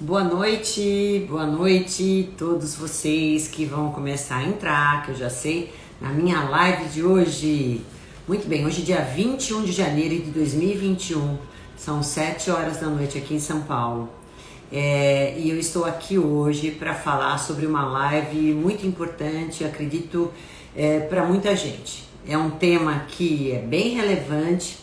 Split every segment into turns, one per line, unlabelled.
Boa noite todos vocês que vão começar a entrar, que eu já sei, na minha live de hoje. Muito bem, hoje é dia 21 de janeiro de 2021, são 7 horas da noite aqui em São Paulo. E eu estou aqui hoje para falar sobre uma live muito importante, acredito, para muita gente. É um tema que é bem relevante.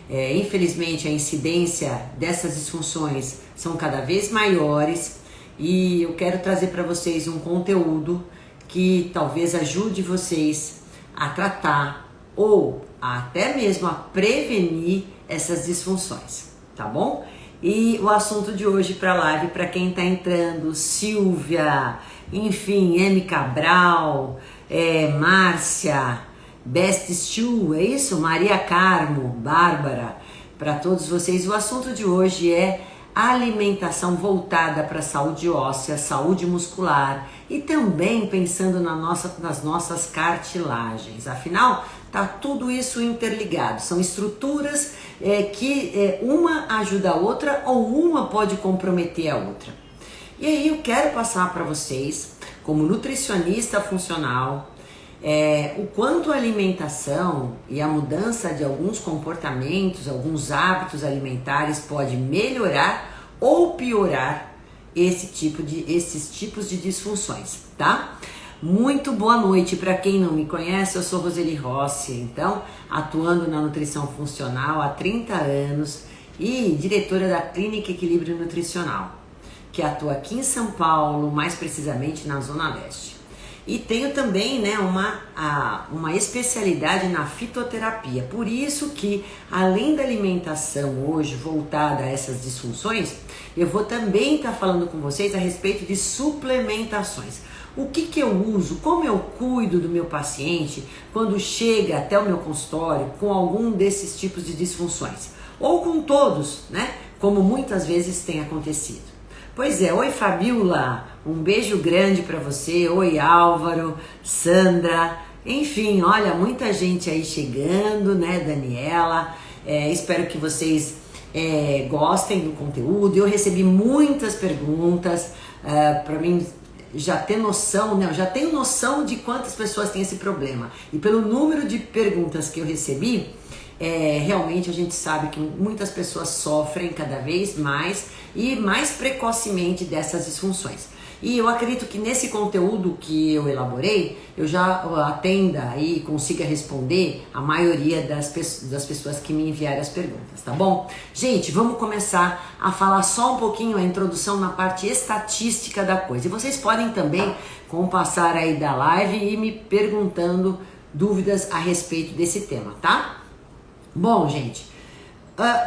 Infelizmente a incidência dessas disfunções são cada vez maiores e eu quero trazer para vocês um conteúdo que talvez ajude vocês a tratar ou até mesmo a prevenir essas disfunções, tá bom? E o assunto de hoje para a live, para quem está entrando, Silvia, enfim, M. Cabral, Márcia, Best Stu, é isso? Maria Carmo, Bárbara, para todos vocês, o assunto de hoje é alimentação voltada para a saúde óssea, saúde muscular e também pensando nas nossas cartilagens. Afinal, tá tudo isso interligado, são estruturas que uma ajuda a outra ou uma pode comprometer a outra. E aí eu quero passar para vocês, como nutricionista funcional, o quanto a alimentação e a mudança de alguns comportamentos, alguns hábitos alimentares pode melhorar ou piorar esses tipos de disfunções, tá? Muito boa noite para quem não me conhece, eu sou Roseli Rossi, então atuando na nutrição funcional há 30 anos e diretora da Clínica Equilíbrio Nutricional, que atua aqui em São Paulo, mais precisamente na Zona Leste. E tenho também uma especialidade na fitoterapia. Por isso que, além da alimentação hoje voltada a essas disfunções, eu vou também estar falando com vocês a respeito de suplementações. O que eu uso, como eu cuido do meu paciente quando chega até o meu consultório com algum desses tipos de disfunções. Ou com todos, né? Como muitas vezes tem acontecido. Pois é, oi Fabiola, um beijo grande para você, oi Álvaro, Sandra, enfim, olha, muita gente aí chegando, né, Daniela, espero que vocês gostem do conteúdo. Eu recebi muitas perguntas, para mim já ter noção, né, eu já tenho noção de quantas pessoas têm esse problema, e pelo número de perguntas que eu recebi, realmente a gente sabe que muitas pessoas sofrem cada vez mais e mais precocemente dessas disfunções. E eu acredito que nesse conteúdo que eu elaborei, eu já atenda e consiga responder a maioria das pessoas que me enviaram as perguntas, tá bom? Gente, vamos começar a falar só um pouquinho, a introdução na parte estatística da coisa. E vocês podem também, com o passar aí da live, ir me perguntando dúvidas a respeito desse tema, tá? Bom, gente,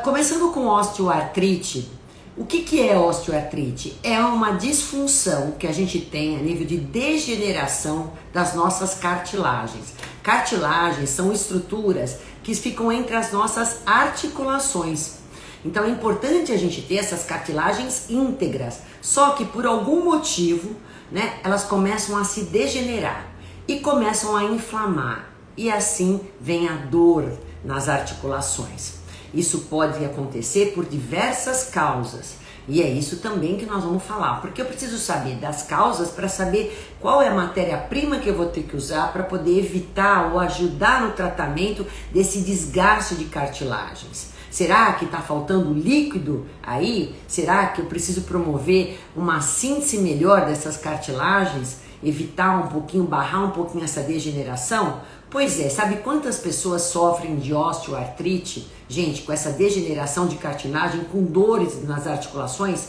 começando com osteoartrite, o que é osteoartrite? É uma disfunção que a gente tem a nível de degeneração das nossas cartilagens. Cartilagens são estruturas que ficam entre as nossas articulações. Então é importante a gente ter essas cartilagens íntegras, só que por algum motivo, né, elas começam a se degenerar e começam a inflamar e assim vem a dor nas articulações. Isso pode acontecer por diversas causas e é isso também que nós vamos falar, porque eu preciso saber das causas para saber qual é a matéria-prima que eu vou ter que usar para poder evitar ou ajudar no tratamento desse desgaste de cartilagens. Será que está faltando líquido aí? Será que eu preciso promover uma síntese melhor dessas cartilagens? Evitar um pouquinho, barrar um pouquinho essa degeneração? Pois é, sabe quantas pessoas sofrem de osteoartrite, gente, com essa degeneração de cartilagem, com dores nas articulações?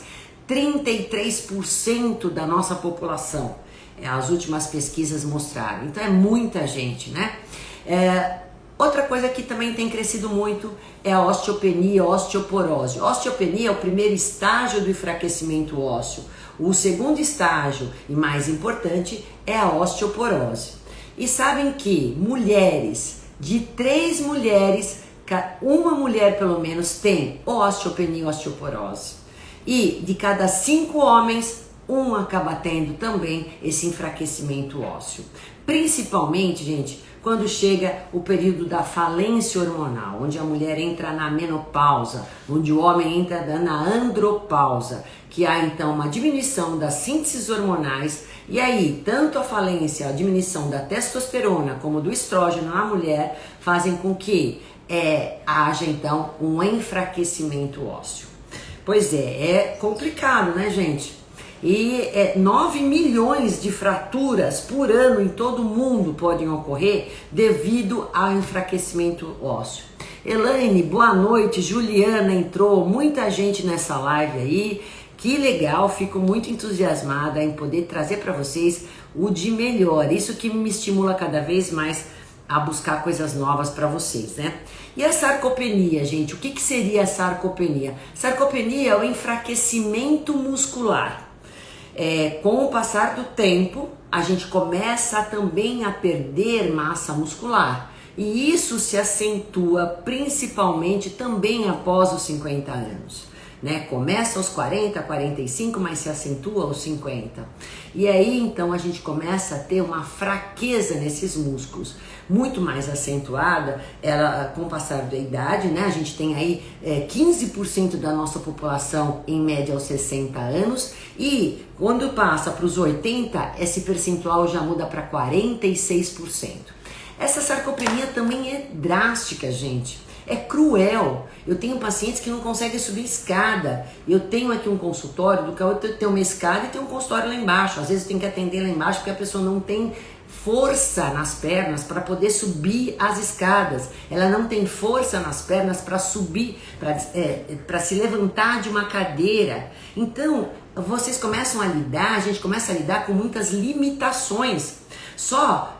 33% da nossa população, as últimas pesquisas mostraram. Então é muita gente, né? Outra coisa que também tem crescido muito é a osteopenia, a osteoporose. A osteopenia é o primeiro estágio do enfraquecimento ósseo. O segundo estágio, e mais importante, é a osteoporose. E sabem que de 3 mulheres, uma mulher pelo menos tem osteopenia e osteoporose. E de cada 5 homens, um acaba tendo também esse enfraquecimento ósseo. Principalmente, gente, quando chega o período da falência hormonal, onde a mulher entra na menopausa, onde o homem entra na andropausa, que há então uma diminuição das sínteses hormonais, e aí tanto a falência, a diminuição da testosterona como do estrógeno na mulher fazem com que haja então um enfraquecimento ósseo. Pois é complicado, né, gente? E 9 milhões de fraturas por ano em todo o mundo podem ocorrer devido ao enfraquecimento ósseo. Elaine, boa noite. Juliana entrou, muita gente nessa live aí. Que legal, fico muito entusiasmada em poder trazer para vocês o de melhor. Isso que me estimula cada vez mais a buscar coisas novas para vocês, né? E a sarcopenia, gente, o que seria a sarcopenia? Sarcopenia é o enfraquecimento muscular. Com o passar do tempo, a gente começa também a perder massa muscular. E isso se acentua principalmente também após os 50 anos. Né? Começa aos 40, 45, mas se acentua aos 50. E aí então a gente começa a ter uma fraqueza nesses músculos, muito mais acentuada com o passar da idade, né? A gente tem aí 15% da nossa população em média aos 60 anos e quando passa para os 80, esse percentual já muda para 46%. Essa sarcopenia também é drástica, gente. É cruel. Eu tenho pacientes que não conseguem subir escada. Eu tenho aqui um consultório, do qual eu tenho uma escada e tem um consultório lá embaixo. Às vezes eu tenho que atender lá embaixo porque a pessoa não tem força nas pernas para poder subir as escadas. Ela não tem força nas pernas para subir, para se levantar de uma cadeira. Então, vocês começam a lidar, a gente começa a lidar com muitas limitações.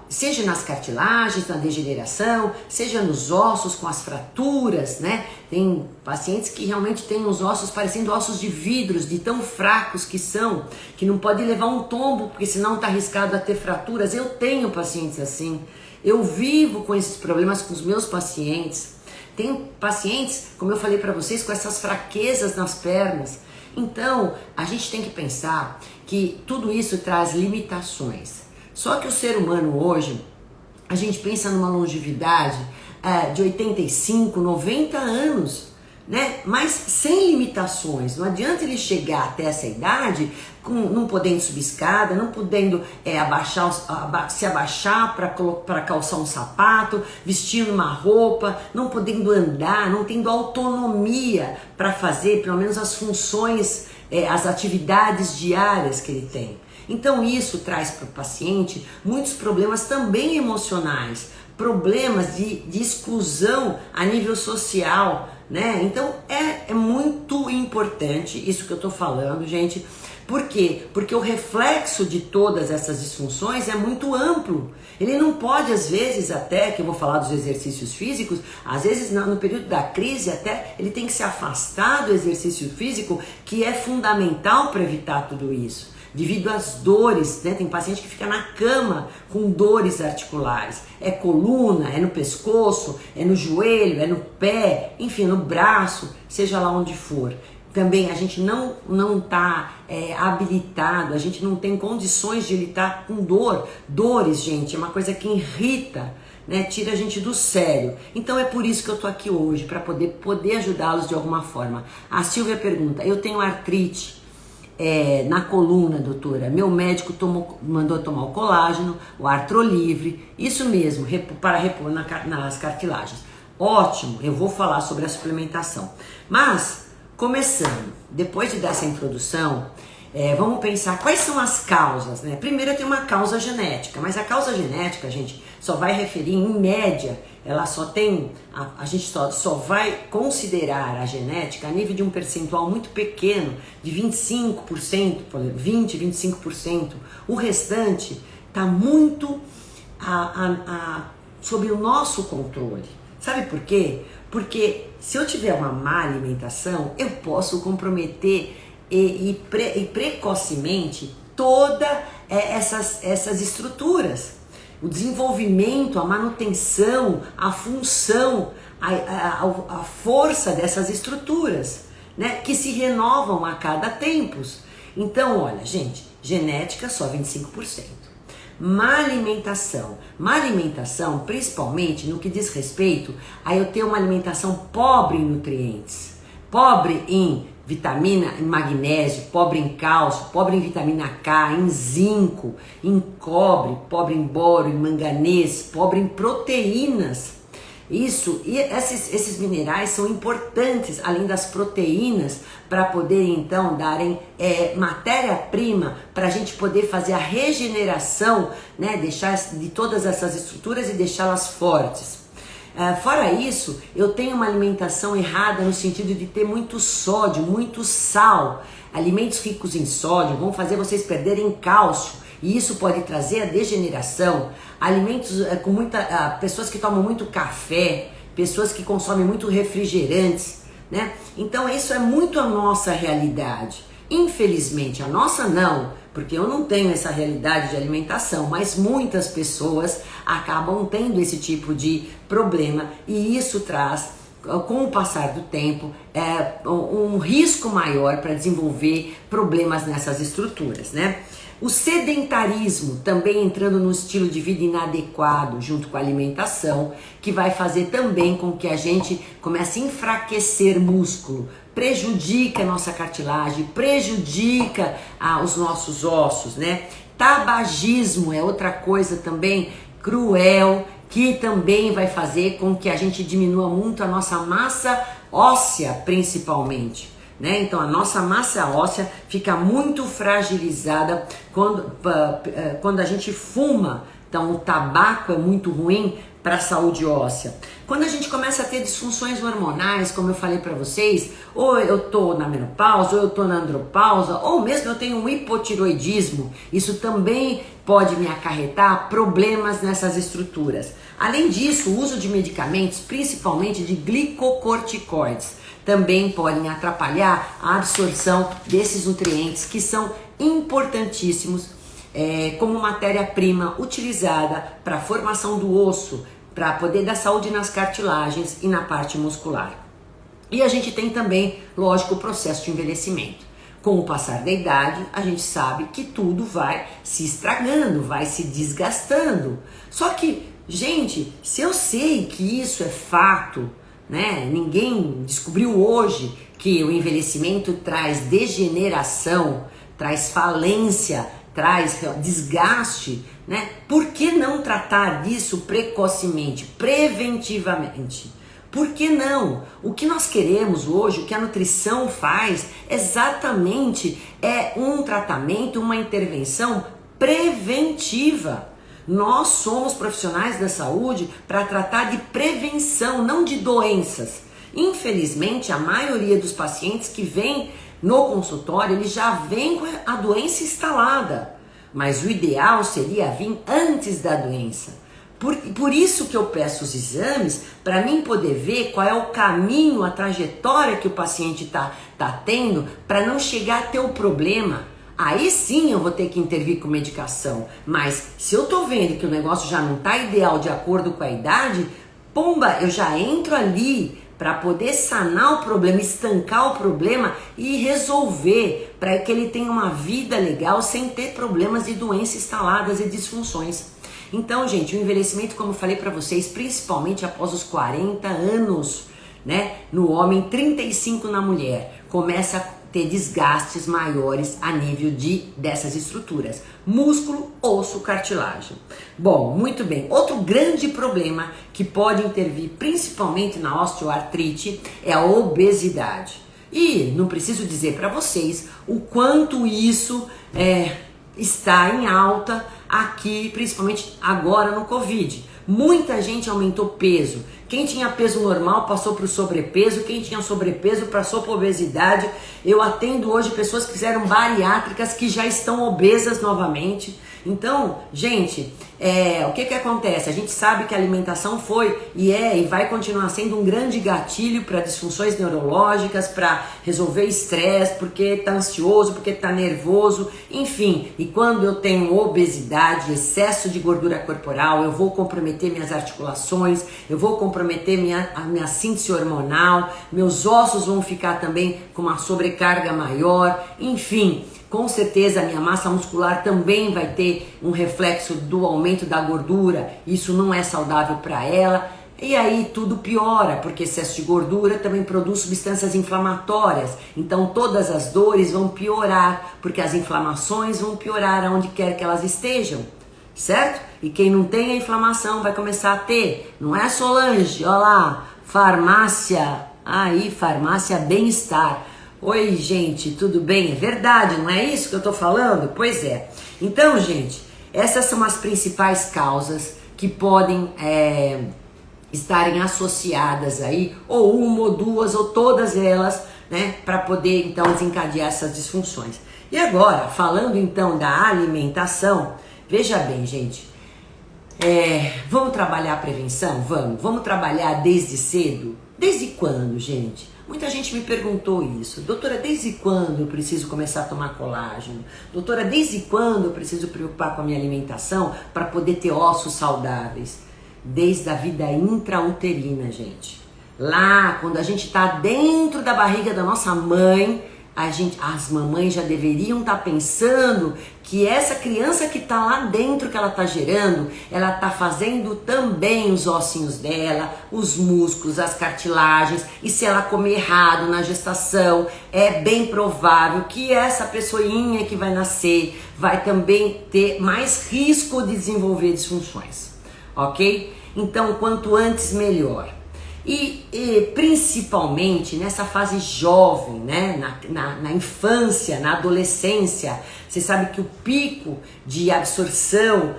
Seja nas cartilagens, na degeneração, seja nos ossos, com as fraturas, né? Tem pacientes que realmente têm os ossos parecendo ossos de vidros, de tão fracos que são, que não pode levar um tombo, porque senão está arriscado a ter fraturas. Eu tenho pacientes assim, eu vivo com esses problemas com os meus pacientes. Tem pacientes, como eu falei para vocês, com essas fraquezas nas pernas. Então, a gente tem que pensar que tudo isso traz limitações. Só que o ser humano hoje, a gente pensa numa longevidade de 85, 90 anos, né? Mas sem limitações. Não adianta ele chegar até essa idade não podendo subir escada, não podendo se abaixar para calçar um sapato, vestir uma roupa, não podendo andar, não tendo autonomia para fazer pelo menos as funções, as atividades diárias que ele tem. Então isso traz para o paciente muitos problemas também emocionais, problemas de exclusão a nível social, né? Então é muito importante isso que eu estou falando, gente. Por quê? Porque o reflexo de todas essas disfunções é muito amplo. Ele não pode, às vezes, até, que eu vou falar dos exercícios físicos, às vezes no período da crise até, ele tem que se afastar do exercício físico, que é fundamental para evitar tudo isso. Devido às dores, né? Tem paciente que fica na cama com dores articulares. É coluna, é no pescoço, é no joelho, é no pé, enfim, no braço, seja lá onde for. Também a gente não está habilitado, a gente não tem condições de lidar com dor. Dores, gente, é uma coisa que irrita, né? Tira a gente do sério. Então é por isso que eu tô aqui hoje, para poder ajudá-los de alguma forma. A Silvia pergunta, eu tenho artrite na coluna, doutora. Meu médico mandou tomar o colágeno, o artrolivre, isso mesmo, para repor nas cartilagens. Ótimo, eu vou falar sobre a suplementação. Mas, começando, depois de dar essa introdução, vamos pensar quais são as causas, né? Primeiro tem uma causa genética, mas a causa genética, gente, só vai referir em média, ela só tem, a gente só vai considerar a genética a nível de um percentual muito pequeno, de 25%, por exemplo, 20, 25%. O restante está muito sob o nosso controle. Sabe por quê? Porque se eu tiver uma má alimentação, eu posso comprometer e precocemente todas essas estruturas. O desenvolvimento, a manutenção, a função, a força dessas estruturas, né, que se renovam a cada tempos. Então, olha, gente, genética só 25%. Má alimentação, principalmente no que diz respeito a eu ter uma alimentação pobre em nutrientes, pobre em vitamina, em magnésio, pobre em cálcio, pobre em vitamina K, em zinco, em cobre, pobre em boro, em manganês, pobre em proteínas. Isso, e esses minerais são importantes, além das proteínas, para poderem então darem matéria-prima para a gente poder fazer a regeneração, né, deixar de todas essas estruturas e deixá-las fortes. Fora isso, eu tenho uma alimentação errada no sentido de ter muito sódio, muito sal. Alimentos ricos em sódio vão fazer vocês perderem cálcio. E isso pode trazer a degeneração. Alimentos com pessoas que tomam muito café, pessoas que consomem muito refrigerantes, né? Então isso é muito a nossa realidade. Infelizmente a nossa não, porque eu não tenho essa realidade de alimentação, mas muitas pessoas acabam tendo esse tipo de problema e isso traz, com o passar do tempo, um risco maior para desenvolver problemas nessas estruturas, né? O sedentarismo também entrando no estilo de vida inadequado junto com a alimentação, que vai fazer também com que a gente comece a enfraquecer músculo, prejudica a nossa cartilagem, prejudica os nossos ossos, né? Tabagismo é outra coisa também cruel, que também vai fazer com que a gente diminua muito a nossa massa óssea, principalmente. Né? Então a nossa massa óssea fica muito fragilizada quando a gente fuma. Então o tabaco é muito ruim para a saúde óssea. Quando a gente começa a ter disfunções hormonais, como eu falei para vocês, ou eu tô na menopausa, ou eu tô na andropausa, ou mesmo eu tenho um hipotiroidismo, isso também pode me acarretar problemas nessas estruturas. Além disso, o uso de medicamentos, principalmente de glicocorticoides, também podem atrapalhar a absorção desses nutrientes que são importantíssimos como matéria-prima utilizada para a formação do osso, para poder dar saúde nas cartilagens e na parte muscular. E a gente tem também, lógico, o processo de envelhecimento. Com o passar da idade, a gente sabe que tudo vai se estragando, vai se desgastando. Só que, gente, se eu sei que isso é fato, né? Ninguém descobriu hoje que o envelhecimento traz degeneração, traz falência, traz desgaste, né? Por que não tratar disso precocemente, preventivamente? Por que não? O que nós queremos hoje, o que a nutrição faz, exatamente é um tratamento, uma intervenção preventiva. Nós somos profissionais da saúde para tratar de prevenção, não de doenças. Infelizmente, a maioria dos pacientes que vêm no consultório, eles já vêm com a doença instalada. Mas o ideal seria vir antes da doença. Por isso que eu peço os exames, para mim poder ver qual é o caminho, a trajetória que o paciente tá tendo, para não chegar a ter o problema. Aí sim eu vou ter que intervir com medicação, mas se eu tô vendo que o negócio já não tá ideal de acordo com a idade, pomba, eu já entro ali para poder sanar o problema, estancar o problema e resolver para que ele tenha uma vida legal sem ter problemas de doenças instaladas e disfunções. Então, gente, o envelhecimento, como eu falei para vocês, principalmente após os 40 anos, né, no homem, 35 na mulher, começa a ter desgastes maiores a nível dessas estruturas, músculo, osso, cartilagem. Bom, muito bem. Outro grande problema que pode intervir principalmente na osteoartrite é a obesidade. E não preciso dizer para vocês o quanto isso está em alta aqui, principalmente agora no Covid. Muita gente aumentou peso. Quem tinha peso normal passou para o sobrepeso, quem tinha sobrepeso passou para obesidade. Eu atendo hoje pessoas que fizeram bariátricas que já estão obesas novamente. Então, gente, o que acontece? A gente sabe que a alimentação foi e vai continuar sendo um grande gatilho para disfunções neurológicas, para resolver estresse, porque está ansioso, porque está nervoso, enfim. E quando eu tenho obesidade, excesso de gordura corporal, eu vou comprometer minhas articulações, eu vou comprometer a minha síntese hormonal, meus ossos vão ficar também com uma sobrecarga maior, enfim. com certeza a minha massa muscular também vai ter um reflexo do aumento da gordura, isso não é saudável para ela. E aí tudo piora, porque excesso de gordura também produz substâncias inflamatórias. Então todas as dores vão piorar, porque as inflamações vão piorar aonde quer que elas estejam, certo? E quem não tem a inflamação vai começar a ter. Não é, Solange? Olha lá, farmácia, aí, farmácia bem-estar. Oi, gente, tudo bem? É verdade, não é isso que eu tô falando? Pois é. Então, gente, essas são as principais causas que podem estarem associadas aí, ou uma, ou duas, ou todas elas, né, para poder então desencadear essas disfunções. E agora, falando então da alimentação, veja bem, gente, vamos trabalhar a prevenção? Vamos trabalhar desde cedo? Desde quando, gente? Muita gente me perguntou isso. Doutora, desde quando eu preciso começar a tomar colágeno? Doutora, desde quando eu preciso preocupar com a minha alimentação para poder ter ossos saudáveis? Desde a vida intrauterina, gente. Lá, quando a gente está dentro da barriga da nossa mãe, as mamães já deveriam estar pensando que essa criança que está lá dentro, que ela está gerando, ela está fazendo também os ossinhos dela, os músculos, as cartilagens, e se ela comer errado na gestação, é bem provável que essa pessoinha que vai nascer vai também ter mais risco de desenvolver disfunções. Ok? Então, quanto antes, melhor. E principalmente nessa fase jovem, né? Na infância, na adolescência, você sabe que o pico de absorção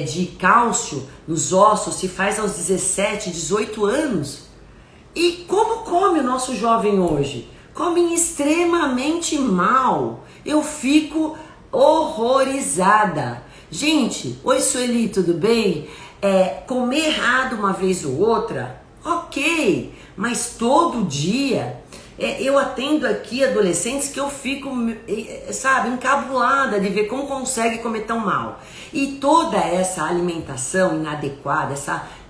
de cálcio nos ossos se faz aos 17, 18 anos. E como come o nosso jovem hoje? Comem extremamente mal. Eu fico horrorizada. Gente, oi Sueli, tudo bem? Comer errado uma vez ou outra, ok, mas todo dia. Eu atendo aqui adolescentes que eu fico, sabe, encabulada de ver como consegue comer tão mal. E toda essa alimentação inadequada,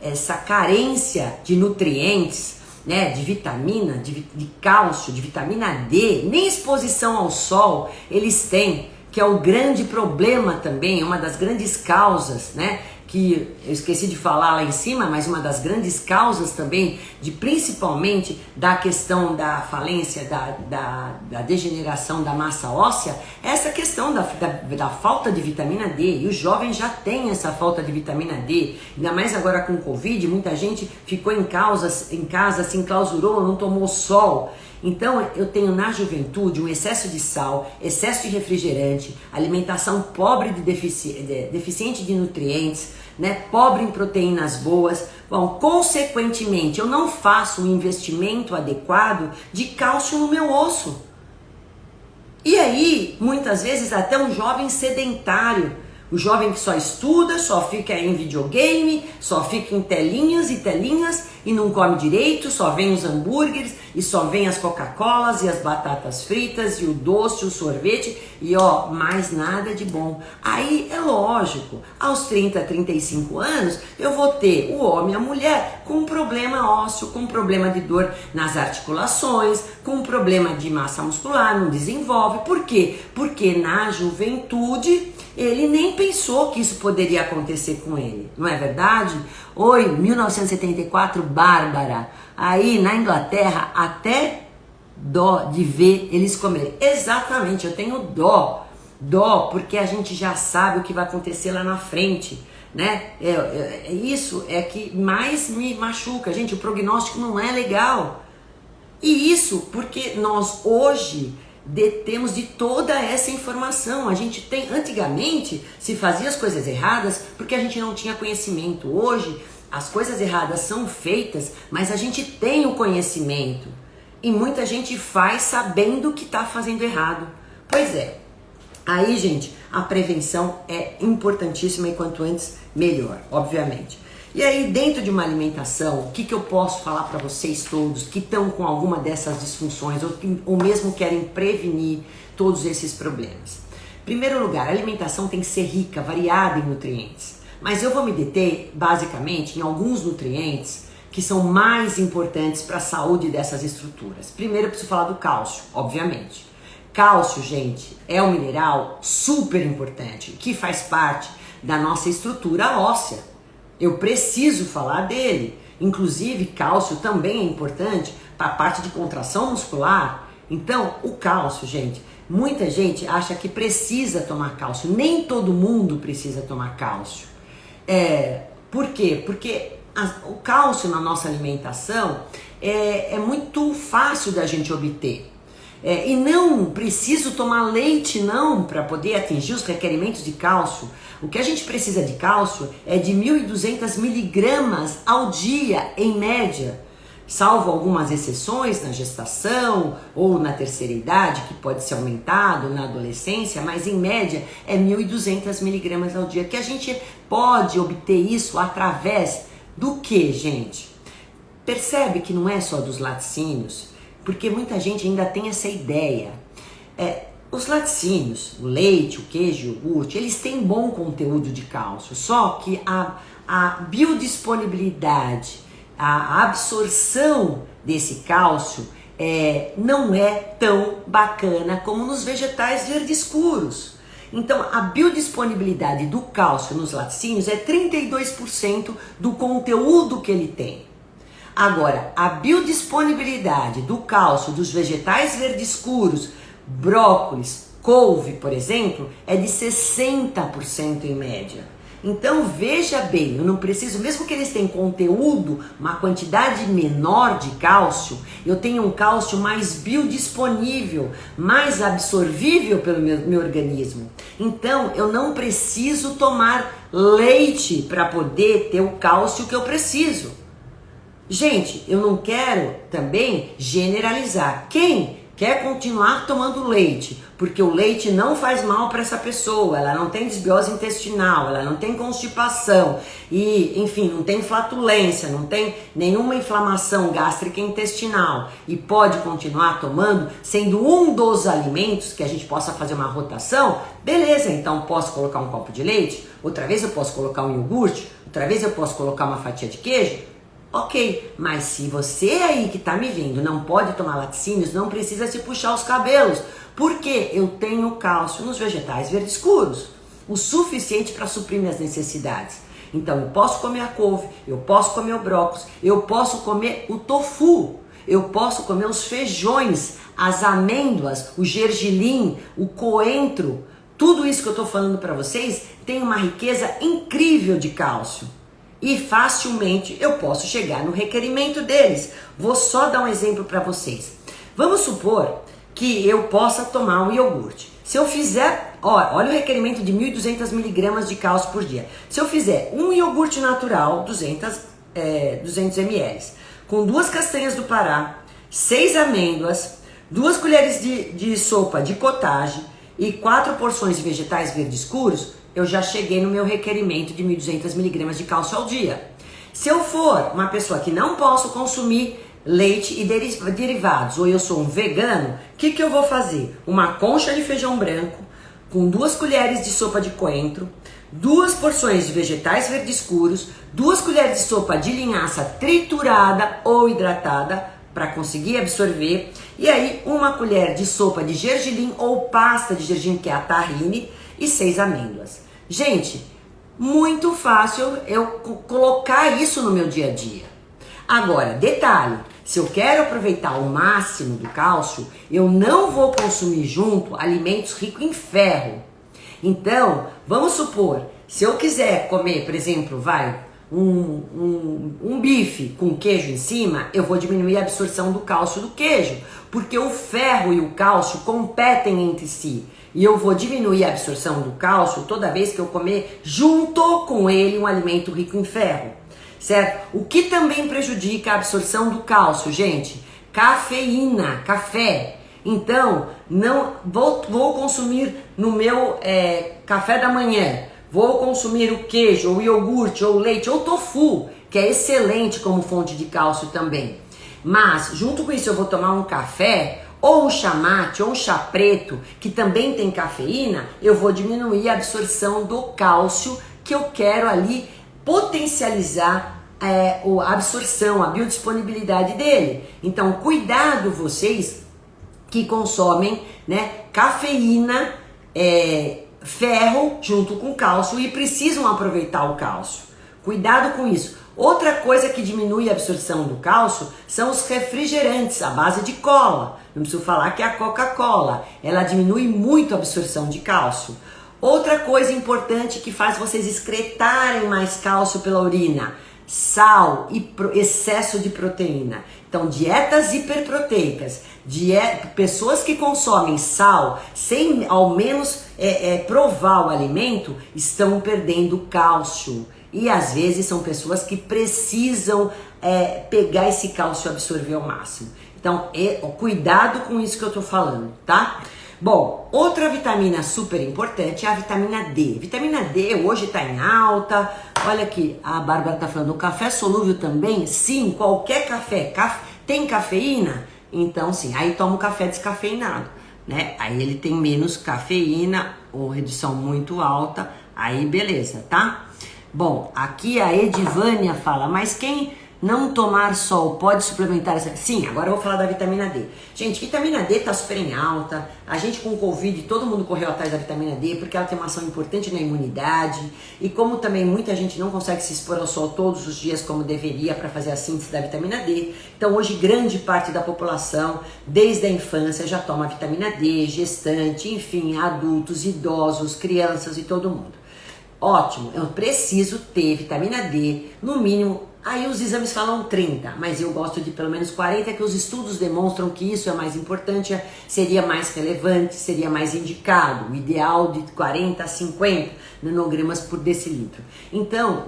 essa carência de nutrientes, né, de vitamina, de cálcio, de vitamina D, nem exposição ao sol eles têm, que é o grande problema também, uma das grandes causas, né? Que eu esqueci de falar lá em cima, mas uma das grandes causas também, principalmente da questão da falência, da degeneração da massa óssea, é essa questão da falta de vitamina D. E os jovens já têm essa falta de vitamina D, ainda mais agora com o Covid, muita gente ficou em casa, se enclausurou, não tomou sol. Então eu tenho na juventude um excesso de sal, excesso de refrigerante, alimentação pobre de deficiente de nutrientes, né, pobre em proteínas boas. Bom, consequentemente eu não faço um investimento adequado de cálcio no meu osso. E aí, muitas vezes até um jovem sedentário, o jovem que só estuda, só fica em videogame, só fica em telinhas e telinhas e não come direito, só vem os hambúrgueres e só vem as Coca-Colas e as batatas fritas e o doce, o sorvete e ó, mais nada de bom. Aí é lógico, aos 30, 35 anos eu vou ter o homem e a mulher com um problema ósseo, com um problema de dor nas articulações, com um problema de massa muscular, não desenvolve. Por quê? Porque na juventude ele nem pensou que isso poderia acontecer com ele, não é verdade? Oi, 1974, Bárbara. Aí na Inglaterra, até dó de ver eles comerem. Exatamente, eu tenho dó, porque a gente já sabe o que vai acontecer lá na frente, né? Isso é que mais me machuca, gente, o prognóstico não é legal. E isso porque nós hoje detemos de toda essa informação. A gente tem, antigamente se fazia as coisas erradas porque a gente não tinha conhecimento. Hoje as coisas erradas são feitas, mas a gente tem o conhecimento e muita gente faz sabendo que está fazendo errado. Pois é, aí gente, a prevenção é importantíssima e quanto antes melhor, obviamente. E aí, dentro de uma alimentação, o que eu posso falar para vocês todos que estão com alguma dessas disfunções ou mesmo querem prevenir todos esses problemas? Em primeiro lugar, a alimentação tem que ser rica, variada em nutrientes. Mas eu vou me deter, basicamente, em alguns nutrientes que são mais importantes para a saúde dessas estruturas. Primeiro, eu preciso falar do cálcio, obviamente. cálcio, gente, é um mineral super importante, que faz parte da nossa estrutura óssea. Eu preciso falar dele. Inclusive, cálcio também é importante para a parte de contração muscular. Então, o cálcio, gente, muita gente acha que precisa tomar cálcio. Nem todo mundo precisa tomar cálcio. Por quê? Porque o cálcio na nossa alimentação é muito fácil da gente obter. E não preciso tomar leite não para poder atingir os requerimentos de cálcio. O que a gente precisa de cálcio é de 1.200 miligramas ao dia, em média. Salvo algumas exceções na gestação ou na terceira idade, que pode ser aumentado na adolescência, mas em média é 1.200 miligramas ao dia. Que a gente pode obter isso através do que, gente? Percebe que não é só dos laticínios, porque muita gente ainda tem essa ideia. Os laticínios, o leite, o queijo, o iogurte, eles têm bom conteúdo de cálcio, só que a biodisponibilidade, a absorção desse cálcio não é tão bacana como nos vegetais verdes escuros. Então, a biodisponibilidade do cálcio nos laticínios é 32% do conteúdo que ele tem. Agora, a biodisponibilidade do cálcio dos vegetais verdes escuros, brócolis, couve, por exemplo, é de 60% em média. Então, veja bem, eu não preciso, mesmo que eles tenham conteúdo, uma quantidade menor de cálcio, eu tenho um cálcio mais biodisponível, mais absorvível pelo meu organismo. Então, eu não preciso tomar leite para poder ter o cálcio que eu preciso. Gente, eu não quero também generalizar. Quem quer continuar tomando leite, porque o leite não faz mal para essa pessoa, ela não tem desbiose intestinal, ela não tem constipação e, enfim, não tem flatulência, não tem nenhuma inflamação gástrica intestinal e pode continuar tomando, sendo um dos alimentos que a gente possa fazer uma rotação, beleza, então posso colocar um copo de leite, outra vez eu posso colocar um iogurte, outra vez eu posso colocar uma fatia de queijo. Ok, mas se você aí que tá me vendo não pode tomar laticínios, não precisa se puxar os cabelos, porque eu tenho cálcio nos vegetais verdes escuros, o suficiente para suprir minhas necessidades. Então eu posso comer a couve, eu posso comer o brócolis, eu posso comer o tofu, eu posso comer os feijões, as amêndoas, o gergelim, o coentro, tudo isso que eu tô falando para vocês tem uma riqueza incrível de cálcio. E facilmente eu posso chegar no requerimento deles. Vou só dar um exemplo para vocês. Vamos supor que eu possa tomar um iogurte. Se eu fizer, olha o requerimento de 1.200 miligramas de cálcio por dia. Se eu fizer um iogurte natural, 200 ml, com 2 castanhas do Pará, 6 amêndoas, 2 colheres de sopa de cottage e 4 porções de vegetais verdes escuros, eu já cheguei no meu requerimento de 1.200 miligramas de cálcio ao dia. Se eu for uma pessoa que não posso consumir leite e derivados, ou eu sou um vegano, o que eu vou fazer? Uma concha de feijão branco, com 2 colheres de sopa de coentro, 2 porções de vegetais verdes escuros, 2 colheres de sopa de linhaça triturada ou hidratada, para conseguir absorver, e aí 1 colher de sopa de gergelim ou pasta de gergelim, que é a tahine, e 6 amêndoas. Gente, muito fácil eu colocar isso no meu dia a dia. Agora, detalhe, se eu quero aproveitar o máximo do cálcio, eu não vou consumir junto alimentos ricos em ferro. Então, vamos supor, se eu quiser comer, por exemplo, um bife com queijo em cima, eu vou diminuir a absorção do cálcio do queijo, porque o ferro e o cálcio competem entre si. E eu vou diminuir a absorção do cálcio toda vez que eu comer junto com ele um alimento rico em ferro, certo? O que também prejudica a absorção do cálcio, gente? Cafeína, café. Então, não vou consumir no meu café da manhã, vou consumir o queijo, ou iogurte, ou leite, ou tofu, que é excelente como fonte de cálcio também. Mas, junto com isso, eu vou tomar um café, ou um chá mate, ou um chá preto, que também tem cafeína, eu vou diminuir a absorção do cálcio que eu quero ali potencializar a absorção, a biodisponibilidade dele. Então, cuidado vocês que consomem, né, cafeína, ferro junto com cálcio e precisam aproveitar o cálcio. Cuidado com isso. Outra coisa que diminui a absorção do cálcio são os refrigerantes à base de cola. Não preciso falar que é a Coca-Cola. Ela diminui muito a absorção de cálcio. Outra coisa importante que faz vocês excretarem mais cálcio pela urina: sal e excesso de proteína. Então, dietas hiperproteicas, pessoas que consomem sal sem ao menos provar o alimento, estão perdendo cálcio. E às vezes são pessoas que precisam pegar esse cálcio e absorver ao máximo. Então, cuidado com isso que eu tô falando, tá? Bom, outra vitamina super importante é a vitamina D. Vitamina D hoje tá em alta. Olha aqui, a Bárbara tá falando, o café solúvel também? Sim, qualquer café. Tem cafeína? Então sim, aí toma um café descafeinado, né? Aí ele tem menos cafeína ou redução muito alta, aí beleza, tá? Bom, aqui a Edivânia fala, mas quem não tomar sol pode suplementar essa? Sim, agora eu vou falar da vitamina D. Gente, vitamina D tá super em alta. A gente com o Covid, todo mundo correu atrás da vitamina D porque ela tem uma ação importante na imunidade. E como também muita gente não consegue se expor ao sol todos os dias como deveria para fazer a síntese da vitamina D. Então hoje grande parte da população, desde a infância, já toma vitamina D, gestante, enfim, adultos, idosos, crianças e todo mundo. Ótimo, eu preciso ter vitamina D, no mínimo, aí os exames falam 30, mas eu gosto de pelo menos 40, que os estudos demonstram que isso é mais importante, seria mais relevante, seria mais indicado, o ideal de 40 a 50 nanogramas por decilitro. Então,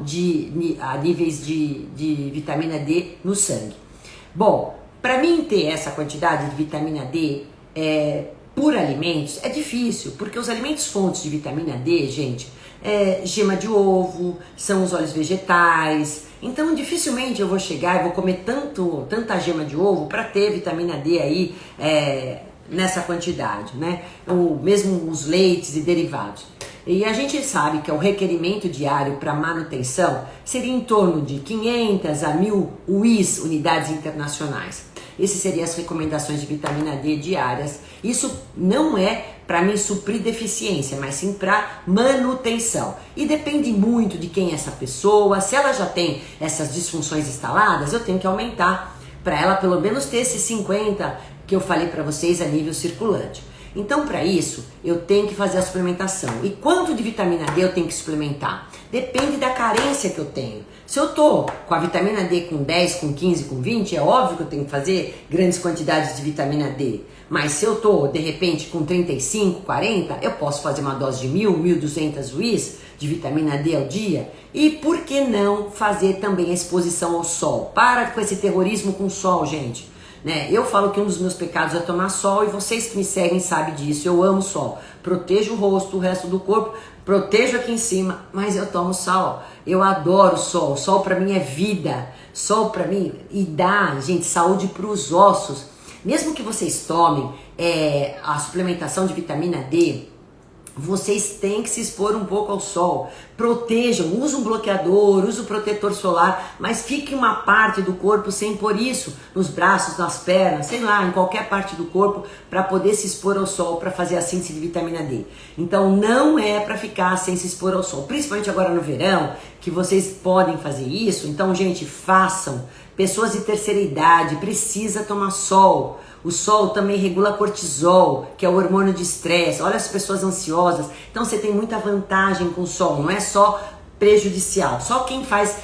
a níveis de vitamina D no sangue. Bom, para mim ter essa quantidade de vitamina D por alimentos é difícil, porque os alimentos fontes de vitamina D, gente, gema de ovo, são os óleos vegetais. Então dificilmente eu vou chegar e vou comer tanta gema de ovo para ter vitamina D aí nessa quantidade, né? Ou mesmo os leites e derivados. E a gente sabe que o requerimento diário para manutenção seria em torno de 500 a 1000 UIs, unidades internacionais. Essas seriam as recomendações de vitamina D diárias. Isso não é para mim suprir deficiência, mas sim para manutenção. E depende muito de quem é essa pessoa. Se ela já tem essas disfunções instaladas, eu tenho que aumentar para ela pelo menos ter esses 50 que eu falei para vocês a nível circulante. Então, para isso, eu tenho que fazer a suplementação. E quanto de vitamina D eu tenho que suplementar? Depende da carência que eu tenho. Se eu tô com a vitamina D com 10, com 15, com 20, é óbvio que eu tenho que fazer grandes quantidades de vitamina D. Mas se eu tô, de repente, com 35, 40, eu posso fazer uma dose de 1000, 1200 UIs de vitamina D ao dia. E por que não fazer também a exposição ao sol? Para com esse terrorismo com o sol, gente. Né? Eu falo que um dos meus pecados é tomar sol e vocês que me seguem sabem disso. Eu amo sol. Protejo o rosto, o resto do corpo, protejo aqui em cima, mas eu tomo sol. Eu adoro sol. Sol pra mim é vida. Sol pra mim e dá, gente, saúde pros ossos. Mesmo que vocês tomem a suplementação de vitamina D, vocês têm que se expor um pouco ao sol. Protejam, use um bloqueador, use um protetor solar, mas fique uma parte do corpo sem pôr isso, nos braços, nas pernas, sei lá, em qualquer parte do corpo, para poder se expor ao sol, para fazer a síntese de vitamina D. Então não é para ficar sem se expor ao sol, principalmente agora no verão, que vocês podem fazer isso. Então, gente, façam. Pessoas de terceira idade precisa tomar sol. O sol também regula cortisol, que é o hormônio de estresse. Olha as pessoas ansiosas. Então você tem muita vantagem com o sol, não é só prejudicial. Só quem faz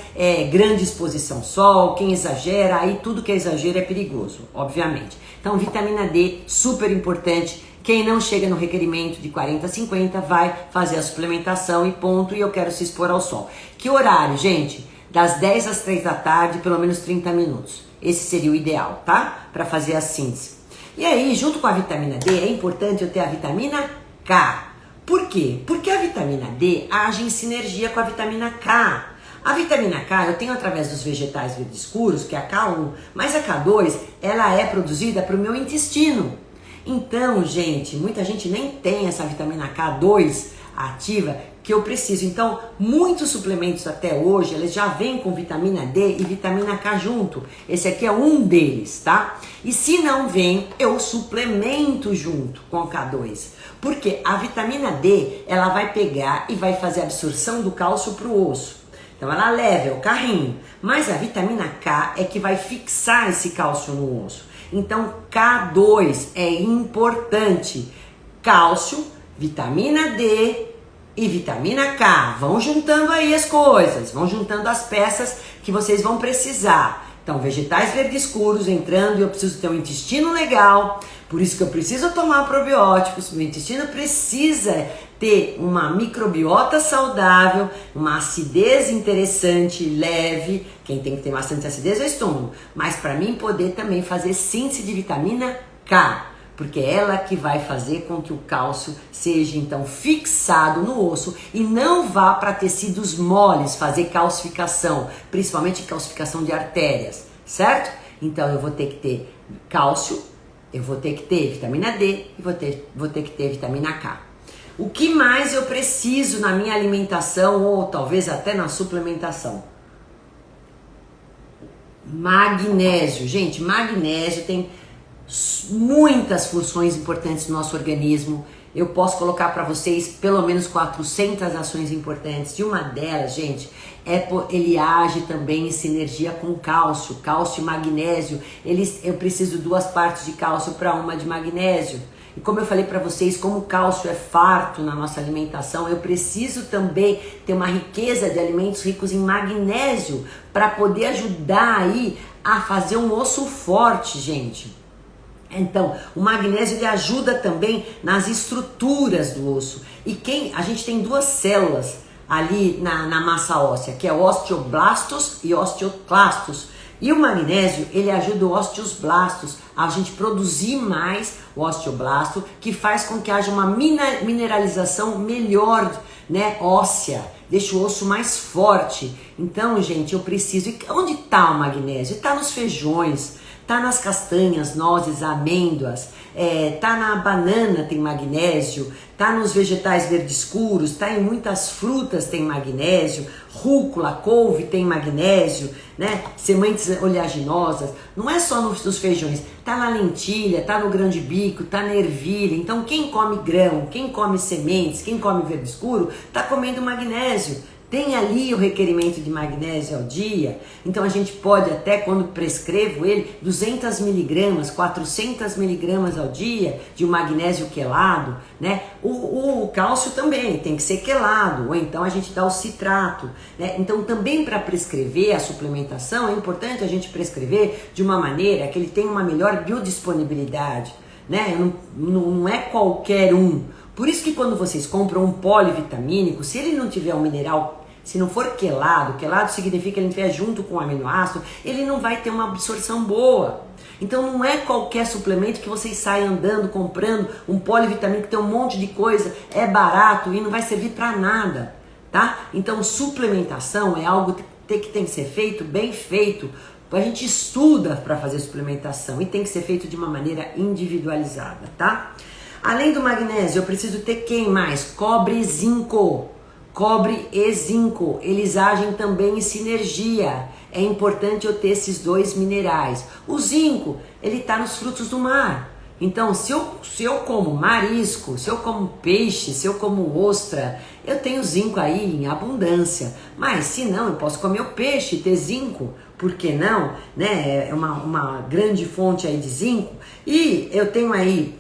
grande exposição ao sol, quem exagera, aí tudo que é exagero é perigoso, obviamente. Então vitamina D, super importante. Quem não chega no requerimento de 40 a 50 vai fazer a suplementação e ponto. E eu quero se expor ao sol. Que horário, gente? Das 10 às 3 da tarde, pelo menos 30 minutos. Esse seria o ideal, tá? Para fazer a síntese. E aí, junto com a vitamina D, é importante eu ter a vitamina K. Por quê? Porque a vitamina D age em sinergia com a vitamina K. A vitamina K eu tenho através dos vegetais verdes escuros, que é a K1, mas a K2, ela é produzida para o meu intestino. Então, gente, muita gente nem tem essa vitamina K2 ativa, que eu preciso. Então, muitos suplementos até hoje, eles já vêm com vitamina D e vitamina K junto. Esse aqui é um deles, tá? E se não vem, eu suplemento junto com o K2. Porque a vitamina D, ela vai pegar e vai fazer a absorção do cálcio para o osso. Então ela leva, é o carrinho. Mas a vitamina K é que vai fixar esse cálcio no osso. Então K2 é importante. Cálcio, vitamina D e vitamina K. Vão juntando aí as coisas, vão juntando as peças que vocês vão precisar. Então, vegetais verdes escuros entrando, e eu preciso ter um intestino legal, por isso que eu preciso tomar probióticos, meu intestino precisa ter uma microbiota saudável, uma acidez interessante, leve, quem tem que ter bastante acidez é o estômago, mas para mim poder também fazer síntese de vitamina K, porque é ela que vai fazer com que o cálcio seja então fixado no osso e não vá para tecidos moles fazer calcificação, principalmente calcificação de artérias, certo? Então eu vou ter que ter cálcio, eu vou ter que ter vitamina D e vou ter que ter vitamina K. O que mais eu preciso na minha alimentação ou talvez até na suplementação? Magnésio. Gente, magnésio tem muitas funções importantes no nosso organismo. Eu posso colocar para vocês pelo menos 400 ações importantes. E uma delas, gente, ele age também em sinergia com cálcio e magnésio. Eu preciso 2 partes de cálcio para 1 de magnésio. E como eu falei para vocês, como o cálcio é farto na nossa alimentação, eu preciso também ter uma riqueza de alimentos ricos em magnésio para poder ajudar aí a fazer um osso forte, gente. Então, o magnésio ele ajuda também nas estruturas do osso. E a gente tem 2 células ali na massa óssea, que é osteoblastos e osteoclastos. E o magnésio, ele ajuda os osteoblastos a gente produzir mais o osteoblasto, que faz com que haja uma mineralização melhor, né, óssea, deixa o osso mais forte. Então, gente, eu preciso... E onde está o magnésio? Está nos feijões, tá nas castanhas, nozes, amêndoas, tá na banana, tem magnésio, tá nos vegetais verdes escuros, tá em muitas frutas, tem magnésio, rúcula, couve tem magnésio, né? Sementes oleaginosas, não é só nos feijões, tá na lentilha, tá no grão de bico, tá na ervilha. Então quem come grão, quem come sementes, quem come verde escuro, tá comendo magnésio. Tem ali o requerimento de magnésio ao dia, então a gente pode até, quando prescrevo ele, 200 miligramas, 400 miligramas ao dia de um magnésio quelado, né? O cálcio também tem que ser quelado, ou então a gente dá o citrato, né? Então também para prescrever a suplementação é importante a gente prescrever de uma maneira que ele tenha uma melhor biodisponibilidade, né? Não é qualquer um. Por isso que quando vocês compram um polivitamínico, se ele não tiver um mineral, se não for quelado significa que ele não estiver junto com o aminoácido, ele não vai ter uma absorção boa. Então não é qualquer suplemento que vocês saem andando, comprando um polivitamínico que tem um monte de coisa, é barato e não vai servir para nada, tá? Então suplementação é algo que tem que ser feito, bem feito. A gente estuda para fazer suplementação e tem que ser feito de uma maneira individualizada, tá? Além do magnésio, eu preciso ter quem mais? Cobre e zinco. Cobre e zinco, eles agem também em sinergia. É importante eu ter esses 2 minerais. O zinco, ele está nos frutos do mar. Então, se eu como marisco, se eu como peixe, se eu como ostra, eu tenho zinco aí em abundância. Mas se não, eu posso comer o peixe e ter zinco. Por que não? Né? É uma grande fonte aí de zinco. E eu tenho aí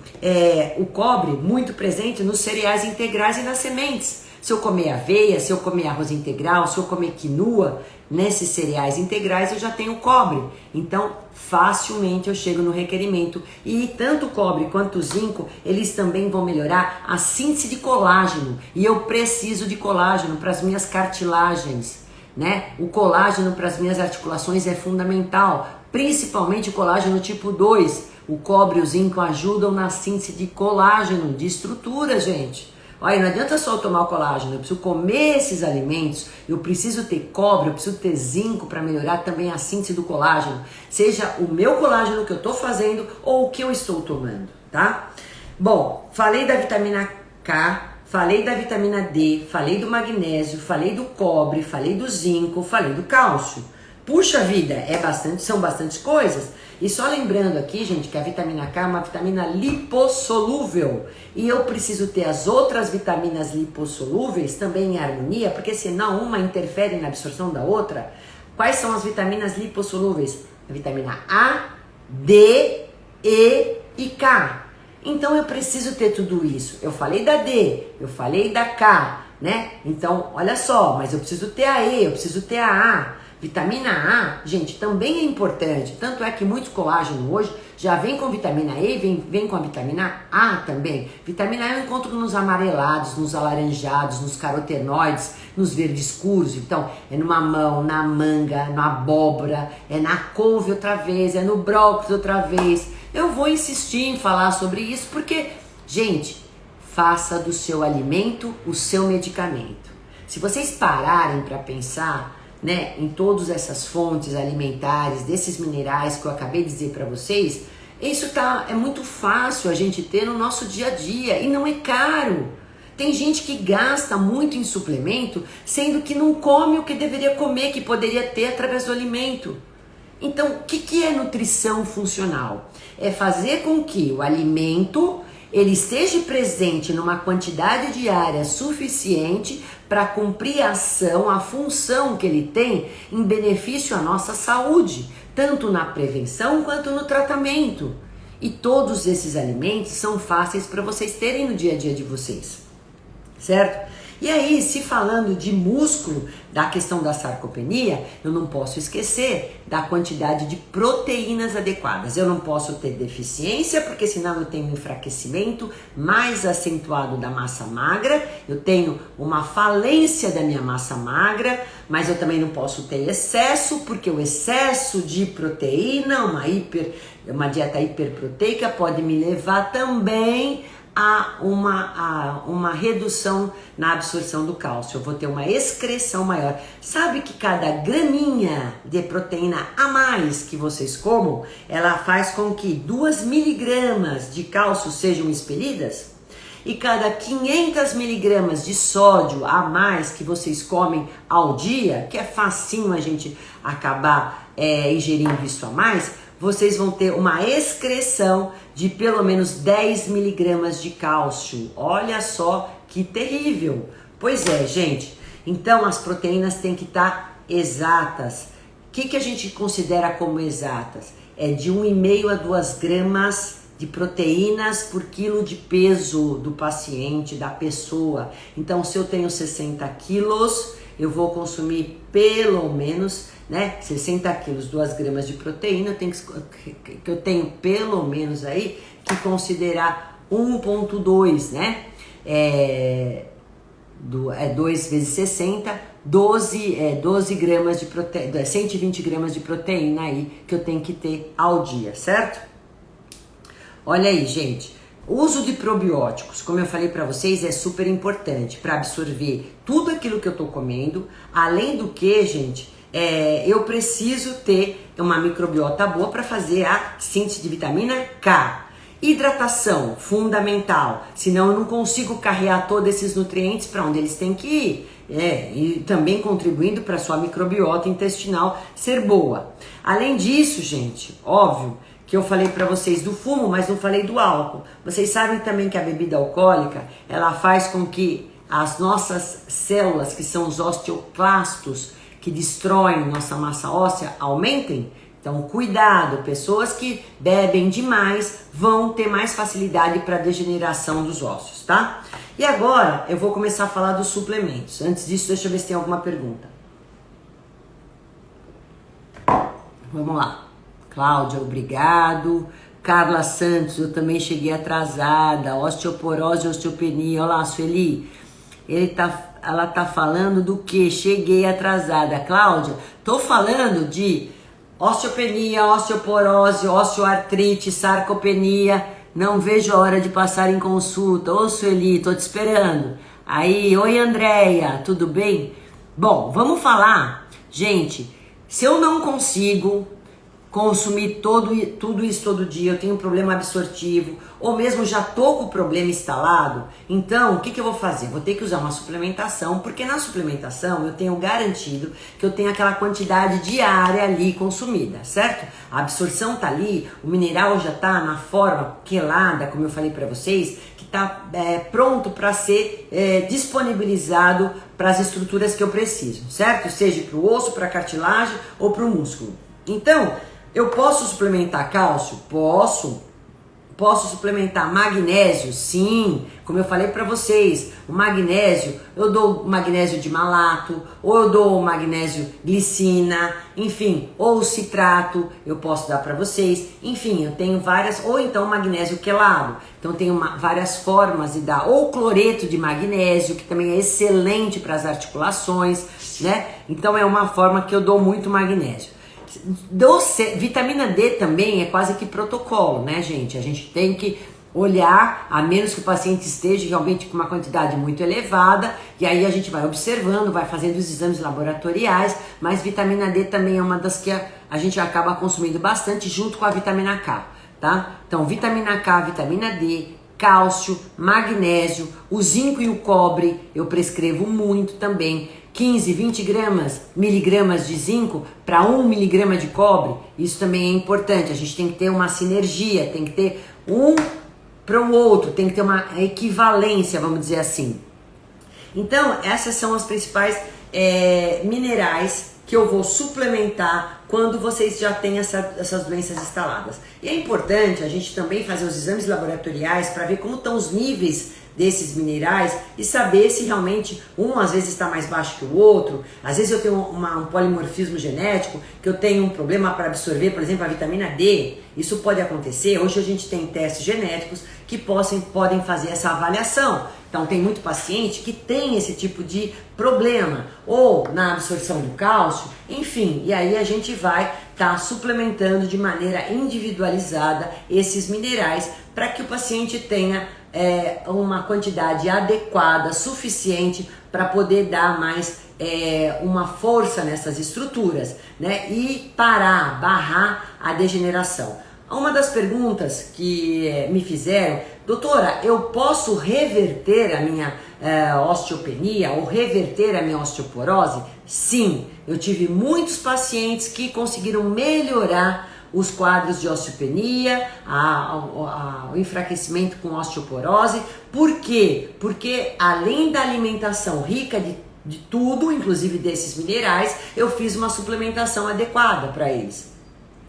o cobre muito presente nos cereais integrais e nas sementes. Se eu comer aveia, se eu comer arroz integral, se eu comer quinoa, nesses cereais integrais eu já tenho cobre. Então, facilmente eu chego no requerimento. E tanto o cobre quanto o zinco, eles também vão melhorar a síntese de colágeno. E eu preciso de colágeno para as minhas cartilagens, né? O colágeno para as minhas articulações é fundamental, principalmente o colágeno tipo 2. O cobre e o zinco ajudam na síntese de colágeno, de estrutura, gente. Olha, não adianta só eu tomar o colágeno, eu preciso comer esses alimentos, eu preciso ter cobre, eu preciso ter zinco para melhorar também a síntese do colágeno. Seja o meu colágeno que eu estou fazendo ou o que eu estou tomando, tá? Bom, falei da vitamina K, falei da vitamina D, falei do magnésio, falei do cobre, falei do zinco, falei do cálcio. Puxa vida, são bastante coisas. E só lembrando aqui, gente, que a vitamina K é uma vitamina lipossolúvel. E eu preciso ter as outras vitaminas lipossolúveis também em harmonia, porque senão uma interfere na absorção da outra. Quais são as vitaminas lipossolúveis? A vitamina A, D, E e K. Então eu preciso ter tudo isso. Eu falei da D, eu falei da K, né? Então, olha só, mas eu preciso ter a E, eu preciso ter a A. Vitamina A, gente, também é importante. Tanto é que muito colágeno hoje já vem com vitamina E, vem com a vitamina A também. Vitamina A eu encontro nos amarelados, nos alaranjados, nos carotenoides, nos verdes escuros. Então, é no mamão, na manga, na abóbora, é na couve outra vez, é no brócolis outra vez. Eu vou insistir em falar sobre isso porque, gente, faça do seu alimento o seu medicamento. Se vocês pararem para pensar, né, em todas essas fontes alimentares, desses minerais que eu acabei de dizer para vocês, é muito fácil a gente ter no nosso dia a dia e não é caro. Tem gente que gasta muito em suplemento, sendo que não come o que deveria comer, que poderia ter através do alimento. Então, o que é nutrição funcional? É fazer com que o alimento ele esteja presente numa quantidade diária suficiente para cumprir a ação, a função que ele tem em benefício à nossa saúde, tanto na prevenção quanto no tratamento. E todos esses alimentos são fáceis para vocês terem no dia a dia de vocês, certo? E aí, se falando de músculo, da questão da sarcopenia, eu não posso esquecer da quantidade de proteínas adequadas. Eu não posso ter deficiência, porque senão eu tenho um enfraquecimento mais acentuado da massa magra, eu tenho uma falência da minha massa magra, mas eu também não posso ter excesso, porque o excesso de proteína, uma dieta hiperproteica pode me levar também a uma redução na absorção do cálcio. Eu vou ter uma excreção maior. Sabe que cada graminha de proteína a mais que vocês comam, ela faz com que 2 miligramas de cálcio sejam expelidas? E cada 500 miligramas de sódio a mais que vocês comem ao dia, que é facinho a gente acabar ingerindo isso a mais, vocês vão ter uma excreção de pelo menos 10 miligramas de cálcio. Olha só que terrível. Pois é, gente. Então as proteínas têm que estar exatas. O que a gente considera como exatas? É de 1,5 a 2 gramas de proteínas por quilo de peso do paciente, da pessoa. Então, se eu tenho 60 quilos, eu vou consumir pelo menos, 60 quilos, 2 gramas de proteína, eu tenho pelo menos aí que considerar 1,2, 2 vezes 60, 12 gramas de proteína, 120 gramas de proteína aí que eu tenho que ter ao dia, certo? Olha aí, gente, o uso de probióticos, como eu falei para vocês, é super importante para absorver tudo aquilo que eu tô comendo. Além do que, gente, eu preciso ter uma microbiota boa para fazer a síntese de vitamina K. Hidratação, fundamental, senão eu não consigo carregar todos esses nutrientes para onde eles têm que ir. E também contribuindo para sua microbiota intestinal ser boa. Além disso, gente, óbvio que eu falei para vocês do fumo, mas não falei do álcool. Vocês sabem também que a bebida alcoólica, ela faz com que as nossas células, que são os osteoclastos, que destroem nossa massa óssea, aumentem? Então, cuidado, pessoas que bebem demais vão ter mais facilidade para degeneração dos ossos, tá? E agora eu vou começar a falar dos suplementos. Antes disso, deixa eu ver se tem alguma pergunta. Vamos lá. Cláudia, obrigado. Carla Santos, eu também cheguei atrasada. Osteoporose, osteopenia. Olha lá, Sueli. Ela tá falando do que? Cheguei atrasada. Cláudia, tô falando de osteopenia, osteoporose, osteoartrite, sarcopenia. Não vejo a hora de passar em consulta. Ô, Sueli, tô te esperando. Aí, oi, Andréia, tudo bem? Bom, vamos falar. Gente, se eu não consigo consumir tudo isso todo dia, eu tenho um problema absortivo, ou mesmo já tô com o problema instalado, então o que eu vou fazer? Vou ter que usar uma suplementação, porque na suplementação eu tenho garantido que eu tenho aquela quantidade diária ali consumida, certo? A absorção tá ali, o mineral já tá na forma quelada, como eu falei para vocês, que tá pronto para ser disponibilizado para as estruturas que eu preciso, certo? Seja para o osso, para a cartilagem ou para o músculo. Então, eu posso suplementar cálcio? Posso. Posso suplementar magnésio? Sim. Como eu falei para vocês, o magnésio, eu dou magnésio de malato, ou eu dou magnésio glicina, enfim, ou citrato, eu posso dar para vocês. Enfim, eu tenho várias, ou então magnésio quelado. Então eu tenho várias formas de dar, ou cloreto de magnésio, que também é excelente para as articulações, né? Então é uma forma que eu dou muito magnésio. Vitamina D também é quase que protocolo, né, gente? A gente tem que olhar, a menos que o paciente esteja realmente com uma quantidade muito elevada, e aí a gente vai observando, vai fazendo os exames laboratoriais, mas vitamina D também é uma das que a gente acaba consumindo bastante junto com a vitamina K, tá? Então, vitamina K, vitamina D, cálcio, magnésio, o zinco e o cobre eu prescrevo muito também. 15, 20 miligramas de zinco para 1 miligrama de cobre, isso também é importante. A gente tem que ter uma sinergia, tem que ter um para o outro, tem que ter uma equivalência, vamos dizer assim. Então, essas são as principais minerais que eu vou suplementar quando vocês já têm essas doenças instaladas. E é importante a gente também fazer os exames laboratoriais para ver como estão os níveis desses minerais e saber se realmente um às vezes está mais baixo que o outro. Às vezes eu tenho um polimorfismo genético, que eu tenho um problema para absorver, por exemplo, a vitamina D. Isso pode acontecer. Hoje a gente tem testes genéticos que podem fazer essa avaliação. Então tem muito paciente que tem esse tipo de problema, ou na absorção do cálcio, enfim, e aí a gente vai estar suplementando de maneira individualizada esses minerais para que o paciente tenha uma quantidade adequada, suficiente para poder dar mais uma força nessas estruturas, né? E barrar a degeneração. Uma das perguntas que me fizeram, doutora, eu posso reverter a minha osteopenia ou reverter a minha osteoporose? Sim, eu tive muitos pacientes que conseguiram melhorar os quadros de osteopenia, o enfraquecimento com osteoporose. Por quê? Porque além da alimentação rica de tudo, inclusive desses minerais, eu fiz uma suplementação adequada para eles.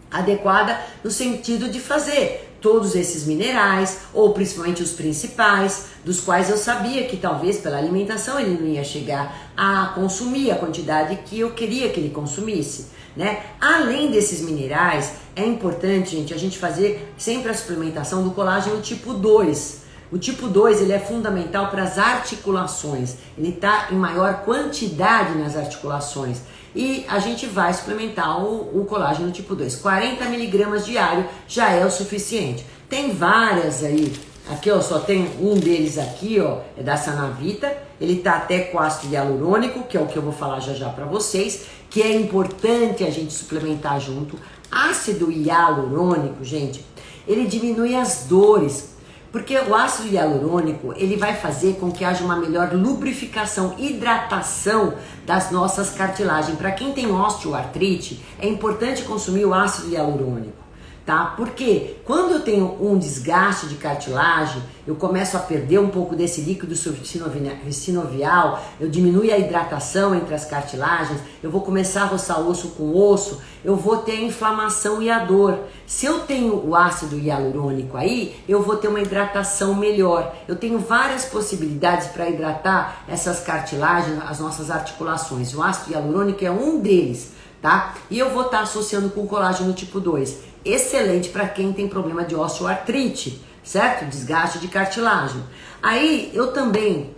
Adequada no sentido de fazer todos esses minerais, ou principalmente os principais, dos quais eu sabia que talvez pela alimentação ele não ia chegar a consumir a quantidade que eu queria que ele consumisse, né? Além desses minerais, é importante, gente, a gente fazer sempre a suplementação do colágeno tipo 2. O tipo 2 ele é fundamental para as articulações, ele está em maior quantidade nas articulações. E a gente vai suplementar o colágeno tipo 2. 40 miligramas diário já é o suficiente. Tem várias aí. Aqui ó, só tem um deles aqui, ó, é da Sanavita. Ele tá até com ácido hialurônico, que é o que eu vou falar já para vocês, que é importante a gente suplementar junto. Ácido hialurônico, gente, ele diminui as dores. Porque o ácido hialurônico, ele vai fazer com que haja uma melhor lubrificação, hidratação das nossas cartilagens. Para quem tem osteoartrite, é importante consumir o ácido hialurônico, tá? Porque quando eu tenho um desgaste de cartilagem, eu começo a perder um pouco desse líquido sinovial, eu diminuo a hidratação entre as cartilagens, eu vou começar a roçar osso com osso, eu vou ter a inflamação e a dor. Se eu tenho o ácido hialurônico aí, eu vou ter uma hidratação melhor. Eu tenho várias possibilidades para hidratar essas cartilagens, as nossas articulações. O ácido hialurônico é um deles, tá? E eu vou estar associando com o colágeno tipo 2. Excelente para quem tem problema de osteoartrite, certo? Desgaste de cartilagem. Aí eu também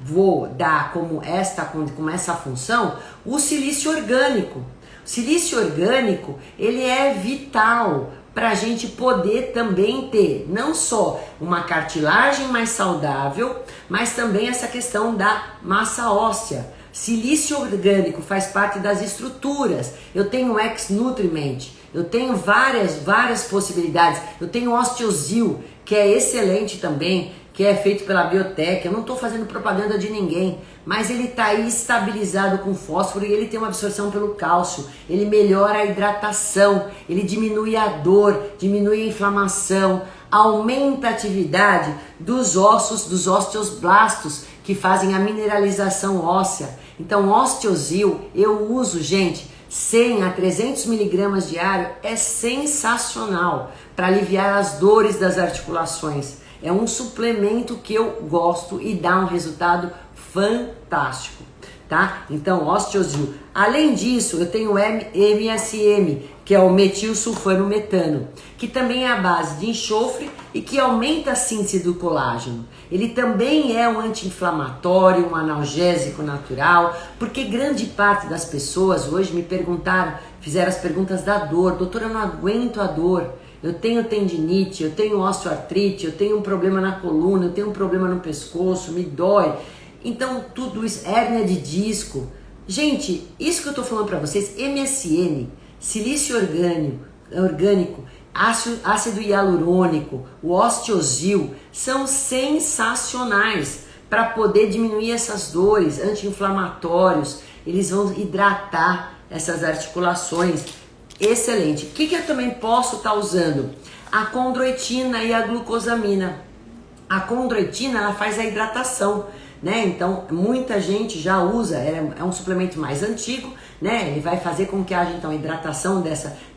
vou dar como essa função o silício orgânico. O silício orgânico, ele é vital para a gente poder também ter não só uma cartilagem mais saudável, mas também essa questão da massa óssea. Silício orgânico faz parte das estruturas. Eu tenho o X-Nutriment, Eu tenho várias possibilidades. Eu tenho Osteosil, que é excelente também, que é feito pela Biotech. Eu não estou fazendo propaganda de ninguém, mas ele está aí estabilizado com fósforo e ele tem uma absorção pelo cálcio. Ele melhora a hidratação, ele diminui a dor, diminui a inflamação, aumenta a atividade dos ossos, dos osteoblastos, que fazem a mineralização óssea. Então, Osteosil eu uso, gente, 100 a 300 miligramas diário, é sensacional para aliviar as dores das articulações. É um suplemento que eu gosto e dá um resultado fantástico, tá? Então, Osteosil. Além disso, eu tenho o MSM, que é o metilsulfanometano, que também é a base de enxofre e que aumenta a síntese do colágeno. Ele também é um anti-inflamatório, um analgésico natural, porque grande parte das pessoas hoje me perguntaram, fizeram as perguntas da dor. Doutora, eu não aguento a dor. Eu tenho tendinite, eu tenho osteoartrite, eu tenho um problema na coluna, eu tenho um problema no pescoço, me dói. Então, tudo isso, hérnia de disco. Gente, isso que eu tô falando para vocês, MSM, silício orgânico, ácido hialurônico, o Osteosil, são sensacionais para poder diminuir essas dores, anti-inflamatórios, eles vão hidratar essas articulações. Excelente. O que eu também posso estar usando? A condroitina e a glucosamina. A condroitina, ela faz a hidratação, né? Então, muita gente já usa, é um suplemento mais antigo, né? Ele vai fazer com que haja, então, hidratação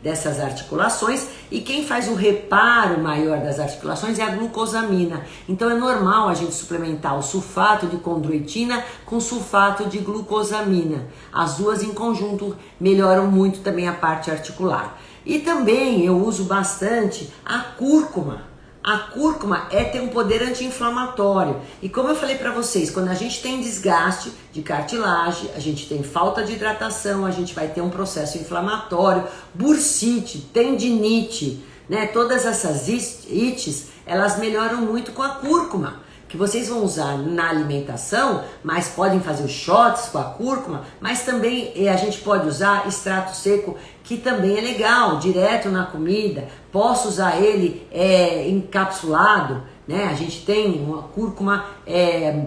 dessas articulações, e quem faz o reparo maior das articulações é a glucosamina. Então, é normal a gente suplementar o sulfato de condroitina com sulfato de glucosamina. As duas em conjunto melhoram muito também a parte articular. E também eu uso bastante a cúrcuma. A cúrcuma tem um poder anti-inflamatório. E como eu falei para vocês, quando a gente tem desgaste de cartilagem, a gente tem falta de hidratação, a gente vai ter um processo inflamatório, bursite, tendinite, né? Todas essas ites, elas melhoram muito com a cúrcuma, que vocês vão usar na alimentação, mas podem fazer os shots com a cúrcuma, mas também a gente pode usar extrato seco, que também é legal, direto na comida. Posso usar ele encapsulado, né? A gente tem uma cúrcuma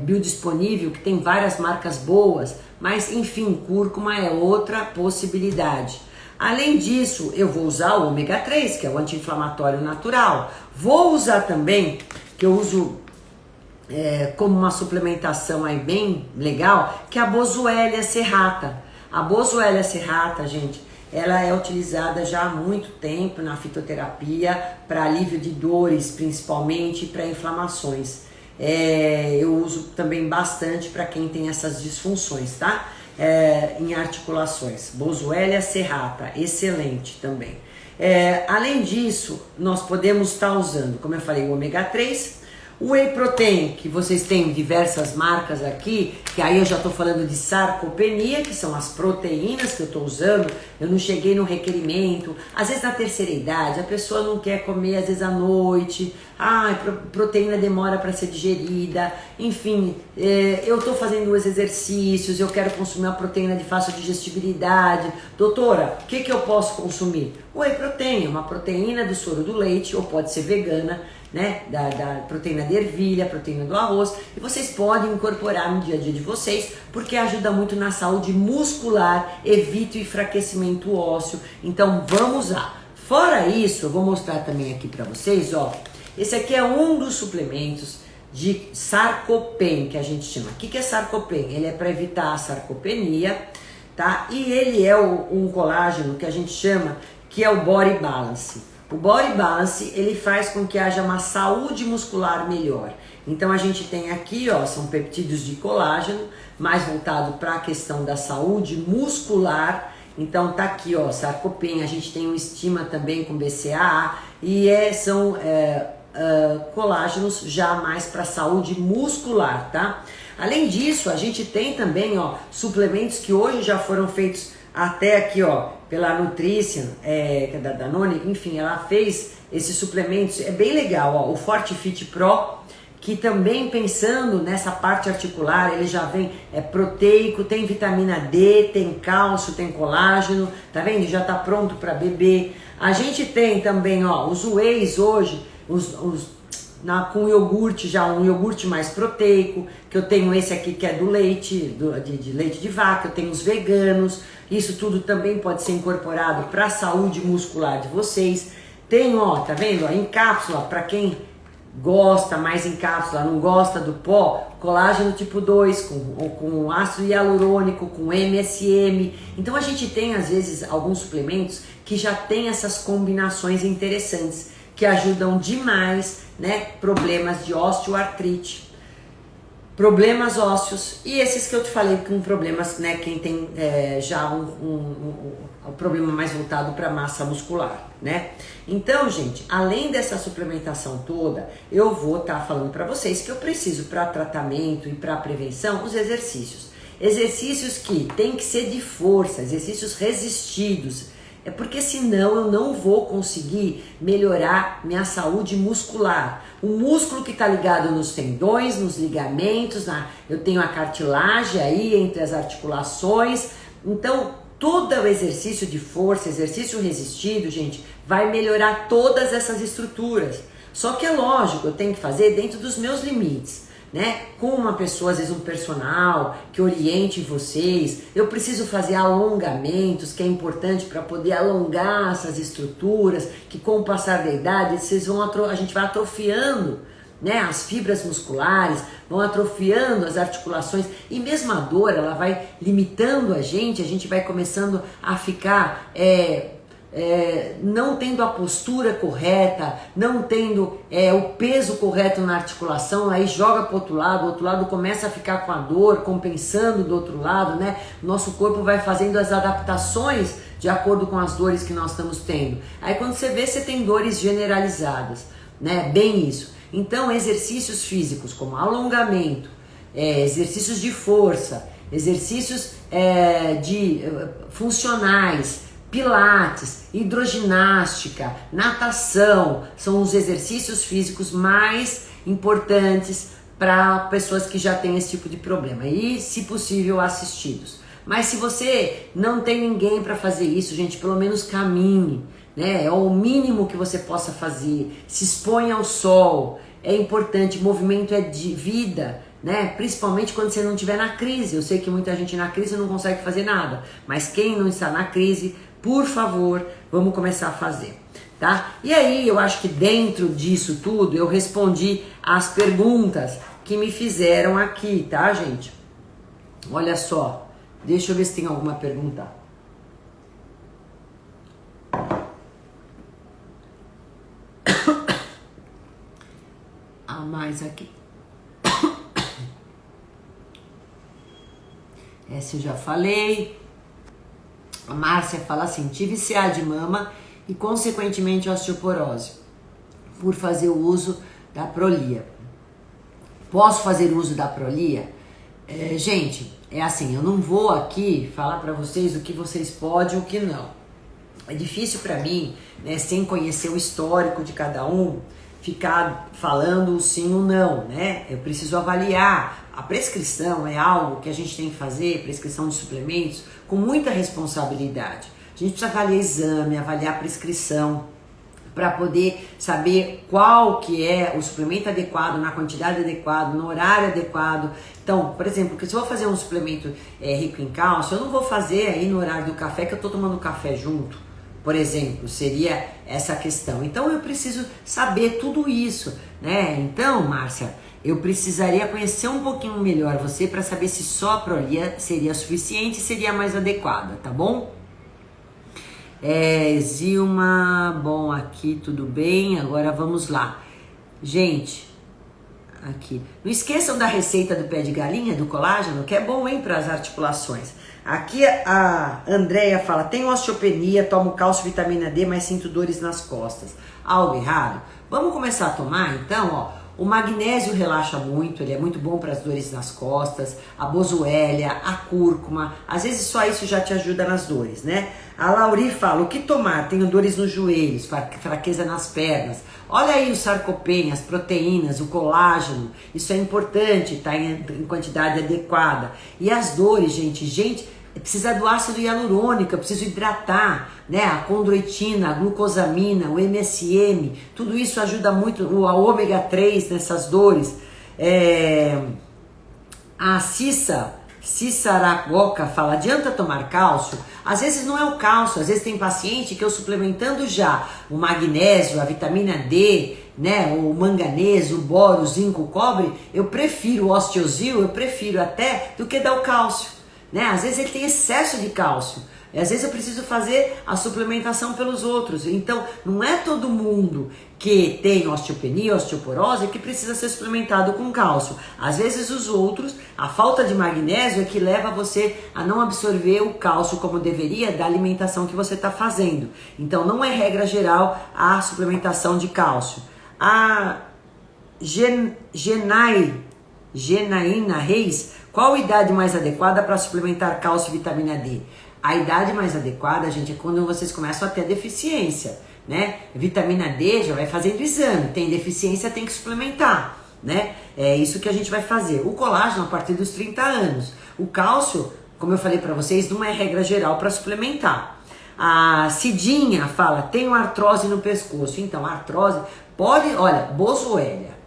biodisponível, que tem várias marcas boas, mas enfim, cúrcuma é outra possibilidade. Além disso, eu vou usar o ômega 3, que é o anti-inflamatório natural. Vou usar também, que eu uso como uma suplementação aí bem legal, que é a Boswellia serrata. A Boswellia serrata, gente, ela é utilizada já há muito tempo na fitoterapia para alívio de dores, principalmente para inflamações. Eu uso também bastante para quem tem essas disfunções, tá? Em articulações. Boswellia serrata, excelente também. Além disso, nós podemos estar usando, como eu falei, o ômega 3, o Whey Protein, que vocês têm diversas marcas aqui, que aí eu já estou falando de sarcopenia, que são as proteínas que eu estou usando. Eu não cheguei no requerimento. Às vezes na terceira idade, a pessoa não quer comer, às vezes à noite. Proteína demora para ser digerida. Enfim, eu estou fazendo os exercícios, eu quero consumir uma proteína de fácil digestibilidade. Doutora, o que eu posso consumir? O Whey Protein, uma proteína do soro do leite, ou pode ser vegana, né, da proteína de ervilha, proteína do arroz, e vocês podem incorporar no dia a dia de vocês, porque ajuda muito na saúde muscular, evita o enfraquecimento ósseo. Então vamos lá. Fora isso, eu vou mostrar também aqui para vocês, ó, esse aqui é um dos suplementos de sarcopenia, que a gente chama. O que é sarcopenia? Ele é para evitar a sarcopenia, tá? E ele é um colágeno que a gente chama, que é o Body Balance. O Body Balance, ele faz com que haja uma saúde muscular melhor. Então a gente tem aqui, ó, são peptídeos de colágeno, mais voltado para a questão da saúde muscular. Então tá aqui, ó, sarcopenia, a gente tem um estima também com BCAA, e são colágenos já mais para saúde muscular, tá? Além disso, a gente tem também, ó, suplementos que hoje já foram feitos até aqui, ó, pela Nutrition, que é da Danone, enfim, ela fez esses suplementos, é bem legal, ó, o Fortifit Pro, que também pensando nessa parte articular, ele já vem proteico, tem vitamina D, tem cálcio, tem colágeno, tá vendo? Já tá pronto para beber. A gente tem também, ó, os wheys hoje, com iogurte, já um iogurte mais proteico, que eu tenho esse aqui que é do leite, de leite de vaca, eu tenho os veganos, isso tudo também pode ser incorporado para a saúde muscular de vocês. Tem, ó, tá vendo? Ó, em cápsula, para quem gosta mais em cápsula, não gosta do pó, colágeno tipo 2, com ácido hialurônico, com MSM. Então a gente tem às vezes alguns suplementos que já tem essas combinações interessantes, que ajudam demais, né, problemas de osteoartrite, problemas ósseos e esses que eu te falei com problemas, né, quem tem já um problema mais voltado para massa muscular, né? Então, gente, além dessa suplementação toda, eu vou estar falando para vocês que eu preciso para tratamento e para prevenção os exercícios. Exercícios que tem que ser de força, exercícios resistidos. É porque senão eu não vou conseguir melhorar minha saúde muscular. O músculo que está ligado nos tendões, nos ligamentos, eu tenho a cartilagem aí entre as articulações. Então, todo o exercício de força, exercício resistido, gente, vai melhorar todas essas estruturas. Só que é lógico, eu tenho que fazer dentro dos meus limites, né? Com uma pessoa, às vezes um personal que oriente vocês. Eu preciso fazer alongamentos, que é importante para poder alongar essas estruturas, que com o passar da idade a gente vai atrofiando, né, as fibras musculares, vão atrofiando as articulações e mesmo a dor, ela vai limitando a gente vai começando a ficar não tendo a postura correta, não tendo o peso correto na articulação, aí joga para o outro lado começa a ficar com a dor, compensando do outro lado, né? Nosso corpo vai fazendo as adaptações de acordo com as dores que nós estamos tendo. Aí quando você vê, você tem dores generalizadas, né? Bem isso. Então, exercícios físicos como alongamento, exercícios de força, exercícios funcionais, pilates, hidroginástica, natação, são os exercícios físicos mais importantes para pessoas que já têm esse tipo de problema e, se possível, assistidos. Mas se você não tem ninguém para fazer isso, gente, pelo menos caminhe, né? É o mínimo que você possa fazer, se exponha ao sol, é importante, movimento é de vida, né? Principalmente quando você não estiver na crise. Eu sei que muita gente na crise não consegue fazer nada, mas quem não está na crise, por favor, vamos começar a fazer, tá? E aí, eu acho que dentro disso tudo, eu respondi as perguntas que me fizeram aqui, tá, gente? Olha só, deixa eu ver se tem alguma pergunta. Mais aqui. Essa eu já falei. A Márcia fala assim: tive CA de mama e consequentemente osteoporose por fazer o uso da Prolia. Posso fazer uso da Prolia? Gente, é assim, eu não vou aqui falar para vocês o que vocês podem e o que não. É difícil para mim, né, sem conhecer o histórico de cada um, ficar falando sim ou não, né? Eu preciso avaliar. A prescrição é algo que a gente tem que fazer, prescrição de suplementos, com muita responsabilidade. A gente precisa avaliar exame, avaliar a prescrição, para poder saber qual que é o suplemento adequado, na quantidade adequada, no horário adequado. Então, por exemplo, se eu vou fazer um suplemento rico em cálcio, eu não vou fazer aí no horário do café, que eu tô tomando café junto. Por exemplo, seria essa questão. Então eu preciso saber tudo isso, né? Então, Márcia, eu precisaria conhecer um pouquinho melhor você para saber se só a Prolia seria suficiente e seria mais adequada, tá bom? Zilma, bom, aqui tudo bem, agora vamos lá. Gente, aqui, não esqueçam da receita do pé de galinha, do colágeno, que é bom, hein, para as articulações. Aqui a Andréia fala: tenho osteopenia, tomo cálcio, vitamina D, mas sinto dores nas costas. Algo errado? Vamos começar a tomar então, ó, O magnésio relaxa muito, ele é muito bom para as dores nas costas, a boswellia, a cúrcuma, às vezes só isso já te ajuda nas dores, né? A Lauri fala, o que tomar? Tenho dores nos joelhos, fraqueza nas pernas. Olha aí o sarcopene, as proteínas, o colágeno, isso é importante, tá em quantidade adequada. E as dores, gente, precisa do ácido hialurônico, eu preciso hidratar, né? A condroitina, a glucosamina, o MSM, tudo isso ajuda muito, o ômega 3 nessas dores. A Cissaragoca fala, adianta tomar cálcio? Às vezes não é o cálcio, às vezes tem paciente que eu suplementando já o magnésio, a vitamina D, né, o manganês, o boro, o zinco, o cobre, eu prefiro o osteosil, eu prefiro até do que dar o cálcio. Né? Às vezes ele tem excesso de cálcio, e às vezes eu preciso fazer a suplementação pelos outros. Então não é todo mundo que tem osteopenia, osteoporose que precisa ser suplementado com cálcio. Às vezes os outros, a falta de magnésio é que leva você a não absorver o cálcio como deveria da alimentação que você está fazendo. Então não é regra geral a suplementação de cálcio. A Genaína Reis, qual a idade mais adequada para suplementar cálcio e vitamina D? A idade mais adequada, gente, é quando vocês começam a ter deficiência, né? Vitamina D já vai fazendo exame, tem deficiência, tem que suplementar, né? É isso que a gente vai fazer. O colágeno a partir dos 30 anos. O cálcio, como eu falei para vocês, não é regra geral para suplementar. A Cidinha fala, tenho artrose no pescoço. Então, a artrose pode, olha, boswellia,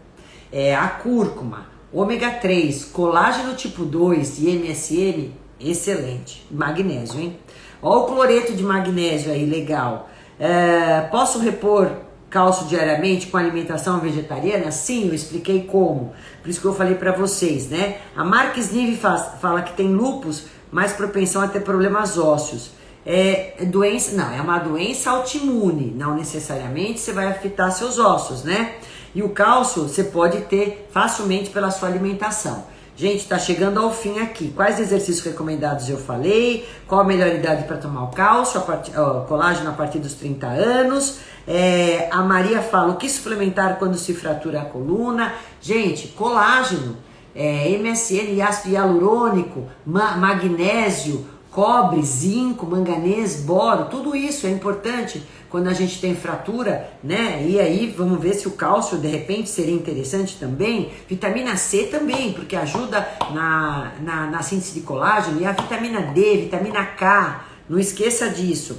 a cúrcuma, ômega 3, colágeno tipo 2 e MSM, excelente. Magnésio, hein? Olha o cloreto de magnésio aí, legal. Posso repor cálcio diariamente com alimentação vegetariana? Sim, eu expliquei como. Por isso que eu falei para vocês, né? A Marques Nive fala que tem lúpus, mais propensão a ter problemas ósseos. Doença, não, é uma doença autoimune, não necessariamente você vai afetar seus ossos, né? E o cálcio você pode ter facilmente pela sua alimentação. Gente, tá chegando ao fim aqui. Quais exercícios recomendados eu falei? Qual a melhor idade para tomar o cálcio, colágeno a partir dos 30 anos? A Maria fala, o que suplementar quando se fratura a coluna? Gente, colágeno, MSM, ácido hialurônico, magnésio, cobre, zinco, manganês, boro, tudo isso é importante quando a gente tem fratura, né? E aí vamos ver se o cálcio de repente seria interessante também. Vitamina C também, porque ajuda na síntese de colágeno. E a vitamina D, vitamina K, não esqueça disso.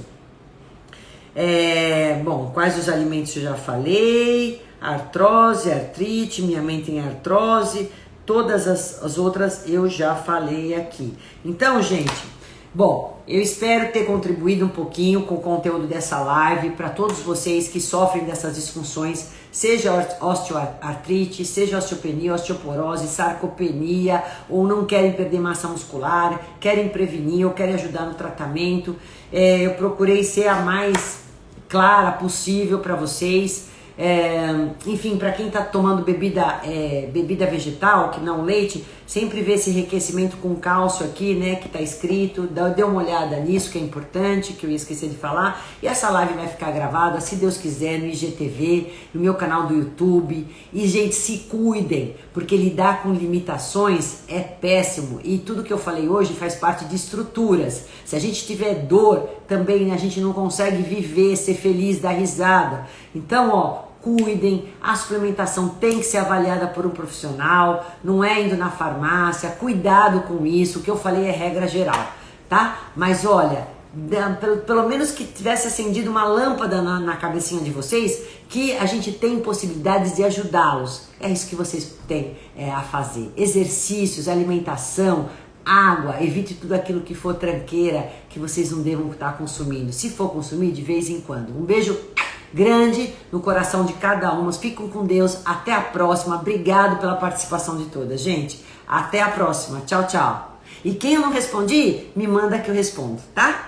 Bom, quais os alimentos eu já falei? Artrose, artrite, minha mãe tem artrose, todas as outras eu já falei aqui. Então, gente, bom, eu espero ter contribuído um pouquinho com o conteúdo dessa live para todos vocês que sofrem dessas disfunções, seja osteoartrite, seja osteopenia, osteoporose, sarcopenia, ou não querem perder massa muscular, querem prevenir ou querem ajudar no tratamento. Eu procurei ser a mais clara possível para vocês. Enfim, para quem está tomando bebida vegetal, que não leite, sempre vê esse enriquecimento com cálcio aqui, né, que está escrito, dê uma olhada nisso que é importante, que eu ia esquecer de falar. E essa live vai ficar gravada, se Deus quiser, no IGTV, no meu canal do YouTube. E gente, se cuidem, porque lidar com limitações é péssimo, e tudo que eu falei hoje faz parte de estruturas. Se a gente tiver dor, também a gente não consegue viver, ser feliz, dar risada. Então, cuidem, a suplementação tem que ser avaliada por um profissional, não é indo na farmácia, cuidado com isso, o que eu falei é regra geral, tá? Mas olha, pelo menos que tivesse acendido uma lâmpada na cabecinha de vocês, que a gente tem possibilidades de ajudá-los, é isso que vocês têm a fazer, exercícios, alimentação, água, evite tudo aquilo que for tranqueira, que vocês não devam estar consumindo, se for consumir de vez em quando. Um beijo grande no coração de cada uma. Fiquem com Deus. Até a próxima. Obrigado pela participação de todas, gente. Até a próxima. Tchau, tchau. E quem eu não respondi, me manda que eu respondo, tá?